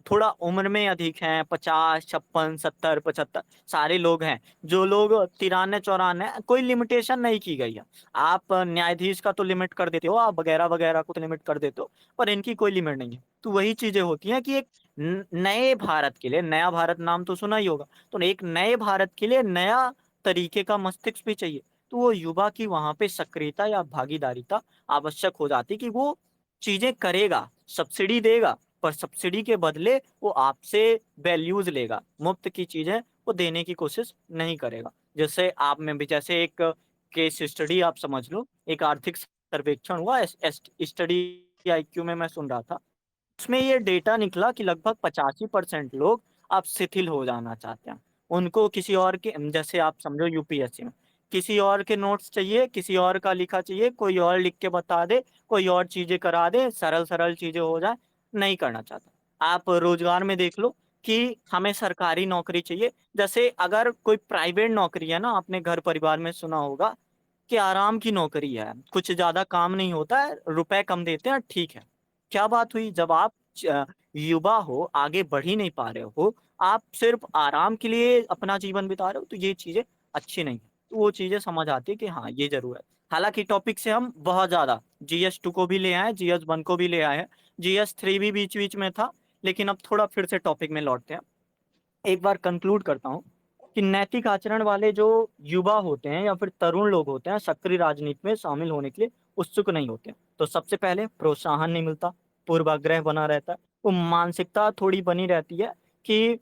थोड़ा उम्र में अधिक हैं, 50, 56, 70, 75 सारे लोग हैं, जो लोग 93, 94, कोई लिमिटेशन नहीं की गई है। आप न्यायाधीश का तो लिमिट कर देते हो, आप वगैरह वगैरह को तो लिमिट कर देते हो, पर इनकी कोई लिमिट नहीं है। तो वही चीजें होती हैं कि एक नए भारत के लिए, नया भारत नाम तो सुना ही होगा, तो एक नए भारत के लिए नया तरीके का मस्तिष्क भी चाहिए। तो वो युवा की वहां पे सक्रियता या भागीदारिता आवश्यक हो जाती कि वो चीजें करेगा, सब्सिडी देगा, पर सब्सिडी के बदले वो आपसे वैल्यूज लेगा, मुफ्त की चीजें वो देने की कोशिश नहीं करेगा। जैसे आप में भी, जैसे एक केस स्टडी आप समझ लो, एक आर्थिक सर्वेक्षण हुआ स्टडी आईक्यू में मैं सुन रहा था, उसमें ये डेटा निकला कि लगभग 85% लोग अब शिथिल हो जाना चाहते हैं। उनको किसी और के, जैसे आप समझो यूपीएससी में किसी और के नोट्स चाहिए, किसी और का लिखा चाहिए, कोई और लिख के बता दे, कोई और चीजें करा दे, सरल सरल चीजें हो जाए, नहीं करना चाहता। आप रोजगार में देख लो कि हमें सरकारी नौकरी चाहिए। जैसे अगर कोई प्राइवेट नौकरी है ना, आपने घर परिवार में सुना होगा कि आराम की नौकरी है, कुछ ज्यादा काम नहीं होता है, रुपए कम देते हैं, ठीक है। क्या बात हुई, जब आप युवा हो, आगे बढ़ ही नहीं पा रहे हो, आप सिर्फ आराम के लिए अपना जीवन बिता रहे हो, तो ये चीजें अच्छी नहीं है। तो वो चीजें समझ आती है कि हाँ ये जरूर है। हालांकि टॉपिक से हम बहुत ज्यादा GS 2 को भी ले आए, GS 1 को भी ले आए हैं, GS 3 भी बीच बीच में था, लेकिन अब थोड़ा फिर से टॉपिक में लौटते हैं। एक बार कंक्लूड करता हूँ कि नैतिक आचरण वाले जो युवा होते हैं या फिर तरुण लोग होते हैं, सक्रिय राजनीति में शामिल होने के लिए उत्सुक नहीं होते। तो सबसे पहले प्रोत्साहन नहीं मिलता, पूर्वाग्रह बना रहता है, वो मानसिकता थोड़ी बनी रहती है कि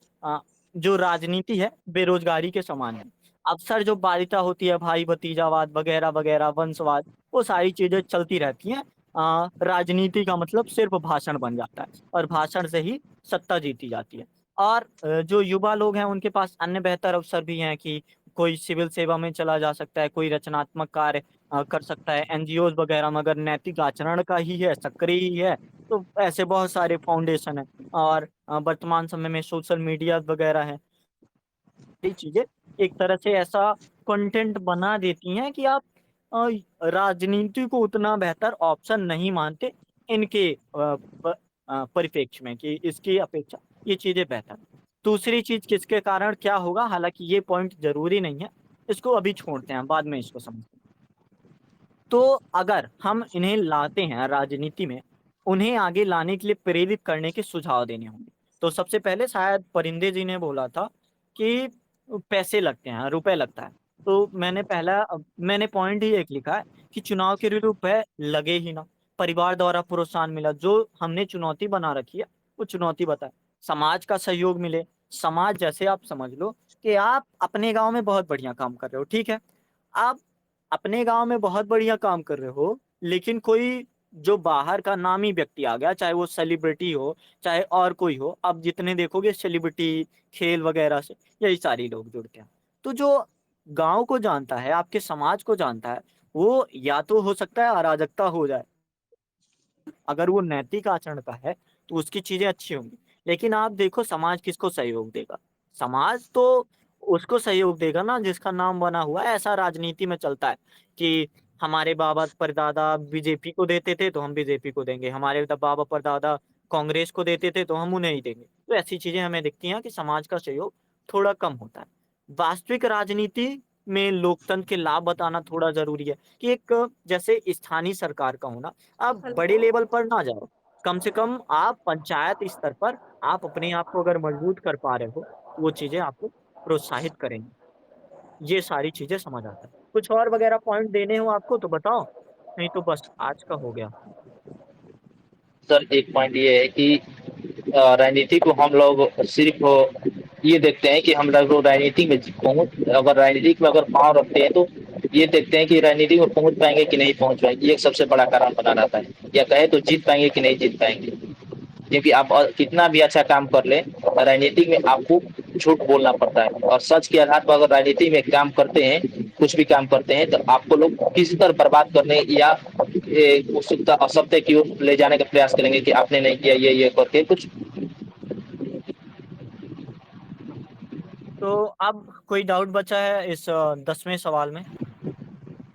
जो राजनीति है बेरोजगारी के समान है। अक्सर जो बाध्यता होती है, भाई भतीजावाद वगैरह वगैरह, वंशवाद, वो सारी चीजें चलती रहती हैं। राजनीति का मतलब सिर्फ भाषण बन जाता है और भाषण से ही सत्ता जीती जाती है। और जो युवा लोग हैं उनके पास अन्य बेहतर अवसर भी हैं कि कोई सिविल सेवा में चला जा सकता है, कोई रचनात्मक कार्य कर सकता है। एनजीओ वगैरह में अगर नैतिक आचरण का ही है, सक्रिय ही है, तो ऐसे बहुत सारे फाउंडेशन है। और वर्तमान समय में सोशल मीडिया वगैरह है, ये चीजें एक तरह से ऐसा कंटेंट बना देती हैं कि आप अ, राजनीति को उतना बेहतर ऑप्शन नहीं मानते इनके परिप्रेक्ष्य में, कि इसकी अपेक्षा ये चीजें बेहतर। दूसरी चीज किसके कारण क्या होगा, हालांकि ये पॉइंट जरूरी नहीं है, इसको अभी छोड़ते हैं, बाद में इसको समझते हैं। तो अगर हम इन्हें लाते हैं राजनीति में, उन्हें आगे लाने के लिए प्रेरित करने के सुझाव देने होंगे। तो सबसे पहले शायद परिंदे जी ने बोला था कि पैसे लगते हैं, रुपए लगता है। तो मैंने पॉइंट ही एक लिखा है कि चुनाव के लिए रुपए लगे ही ना, परिवार द्वारा प्रोत्साहन मिला, जो हमने चुनौती बना रखी है वो चुनौती बताए, समाज का सहयोग मिले। समाज जैसे आप समझ लो कि आप अपने गांव में बहुत बढ़िया काम कर रहे हो, ठीक है, आप अपने गांव में बहुत बढ़िया काम कर रहे हो, लेकिन कोई जो बाहर का नामी व्यक्ति आ गया, चाहे वो सेलिब्रिटी हो चाहे और कोई हो, आप जितने देखोगे सेलिब्रिटी, खेल वगैरह से यही सारी लोग जुड़ते हैं। तो जो गांव को जानता है, आपके समाज को जानता है, वो या तो हो सकता है अराजकता हो जाए, अगर वो नैतिक आचरण का है तो उसकी चीजें अच्छी होंगी। लेकिन आप देखो समाज किसको सहयोग देगा, समाज तो उसको सहयोग देगा ना जिसका नाम बना हुआ है। ऐसा राजनीति में चलता है कि हमारे बाबा परदादा बीजेपी को देते थे तो हम बीजेपी को देंगे, हमारे बाबा परदादा कांग्रेस को देते थे तो हम उन्हें ही देंगे। तो ऐसी चीजें हमें दिखती हैं कि समाज का सहयोग थोड़ा कम होता है। वास्तविक राजनीति में लोकतंत्र के लाभ बताना थोड़ा जरूरी है, कि एक जैसे स्थानीय सरकार का होना, आप बड़े लेवल पर ना जाओ, कम से कम आप पंचायत स्तर पर आप अपने आप को अगर मजबूत कर पा रहे हो तो वो चीजें आपको प्रोत्साहित करेंगी। ये सारी चीजें समझ आता है। कुछ और वगैरह पॉइंट देने हो आपको तो बताओ, नहीं तो बस आज का हो गया। सर एक पॉइंट ये है कि राजनीति को हम लोग सिर्फ ये देखते हैं कि हम लोग राजनीति में पहुंच, अगर राजनीति में अगर पाँव रखते हैं तो ये देखते हैं कि राजनीति में पहुंच पाएंगे कि नहीं पहुंच पाएंगे, ये एक सबसे बड़ा कारण बना रहता है। या कहे तो जीत पाएंगे कि नहीं जीत पाएंगे, क्योंकि आप कितना भी अच्छा काम कर लें, राजनीति में आपको झूठ बोलना पड़ता है, और सच के आधार पर अगर राजनीति में काम करते हैं, कुछ भी काम करते हैं, तो आपको लोग किसी तरह बर्बाद करने या उत्सुकता असत्य की ओर ले जाने का प्रयास करेंगे कि आपने नहीं किया, ये करके कुछ। तो अब कोई डाउट बचा है इस 10वें सवाल में?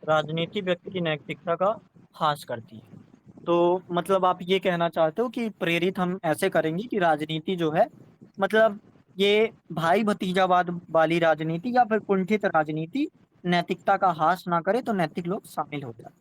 राजनीति व्यक्ति की नैतिकता का ह्रास करती है। तो मतलब आप ये कहना चाहते हो कि प्रेरित हम ऐसे करेंगे कि राजनीति जो है, मतलब ये भाई भतीजावाद वाली राजनीति या फिर कुंठित राजनीति नैतिकता का ह्रास ना करे, तो नैतिक लोग शामिल हो जाए।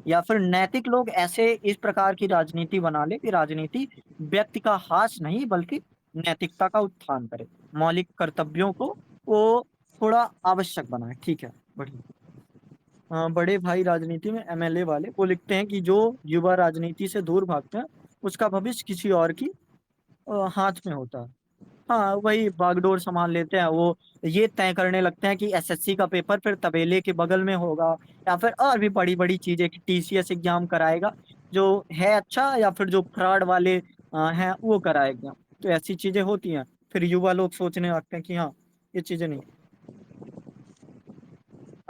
या फिर नैतिक लोग ऐसे इस प्रकार की राजनीति बना ले कि राजनीति व्यक्ति का ह्रास नहीं बल्कि नैतिकता का उत्थान करे, मौलिक कर्तव्यों को वो थोड़ा आवश्यक बनाए। ठीक है, बढ़िया। बड़े भाई राजनीति में एमएलए वाले वो लिखते हैं कि जो युवा राजनीति से दूर भागते हैं उसका भविष्य किसी और की हाथ में होता है। हाँ, वही बागडोर संभाल लेते हैं वो, ये तय करने लगते हैं कि एसएससी का पेपर फिर तबेले के बगल में होगा, या फिर और भी बड़ी बड़ी चीजें कि टीसीएस एग्जाम कराएगा जो है अच्छा, या फिर जो फ्रॉड वाले हैं वो कराएगा। तो ऐसी चीजें होती हैं, फिर युवा लोग सोचने लगते हैं कि हाँ, ये चीजें नहीं।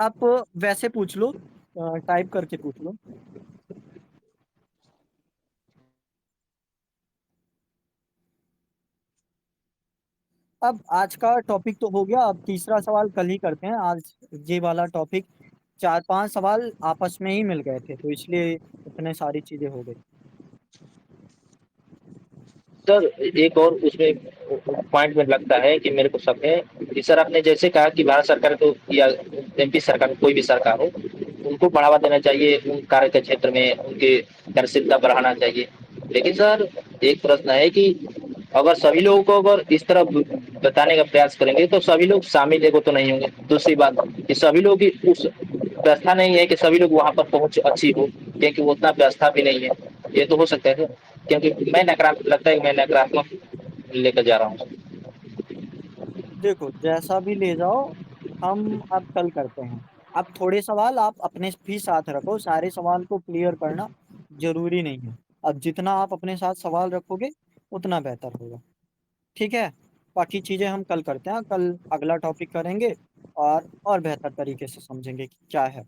आप वैसे पूछ लो, टाइप करके पूछ लो। अब आज का टॉपिक तो हो गया, अब तीसरा सवाल कल ही करते हैं। आज ये वाला टॉपिक 4-5 सवाल आपस में ही मिल गए थे, तो इसलिए इतने सारी चीजें हो गई। सर एक और उसमें पॉइंट में लगता है कि मेरे को शक है कि सर आपने जैसे कहा कि भारत सरकार को या एमपी सरकार, कोई भी सरकार हो, उनको बढ़ावा देना चाहिए, उन कार्य के क्षेत्र में उनकी कार्यशीलता बढ़ाना चाहिए। लेकिन सर एक प्रश्न है कि अगर सभी लोगों को अगर इस तरह बताने का प्रयास करेंगे तो सभी लोग शामिल एगो तो नहीं होंगे। दूसरी बात कि सभी लोग की उस व्यवस्था नहीं है कि सभी लोग वहां पर पहुंच अच्छी हो, क्योंकि वो उतना व्यवस्था भी नहीं है। ये तो हो सकता है सर, क्योंकि मैं नकारात्मक लगता है कि मैं नकारात्मक लेकर जा रहा हूँ। देखो जैसा भी ले जाओ, हम अब कल करते हैं। अब थोड़े सवाल आप अपने भी साथ रखो, सारे सवाल को क्लियर करना जरूरी नहीं है। अब जितना आप अपने साथ सवाल रखोगे उतना बेहतर होगा, ठीक है। बाकी चीजें हम कल करते हैं, कल अगला टॉपिक करेंगे और बेहतर तरीके से समझेंगे कि क्या है।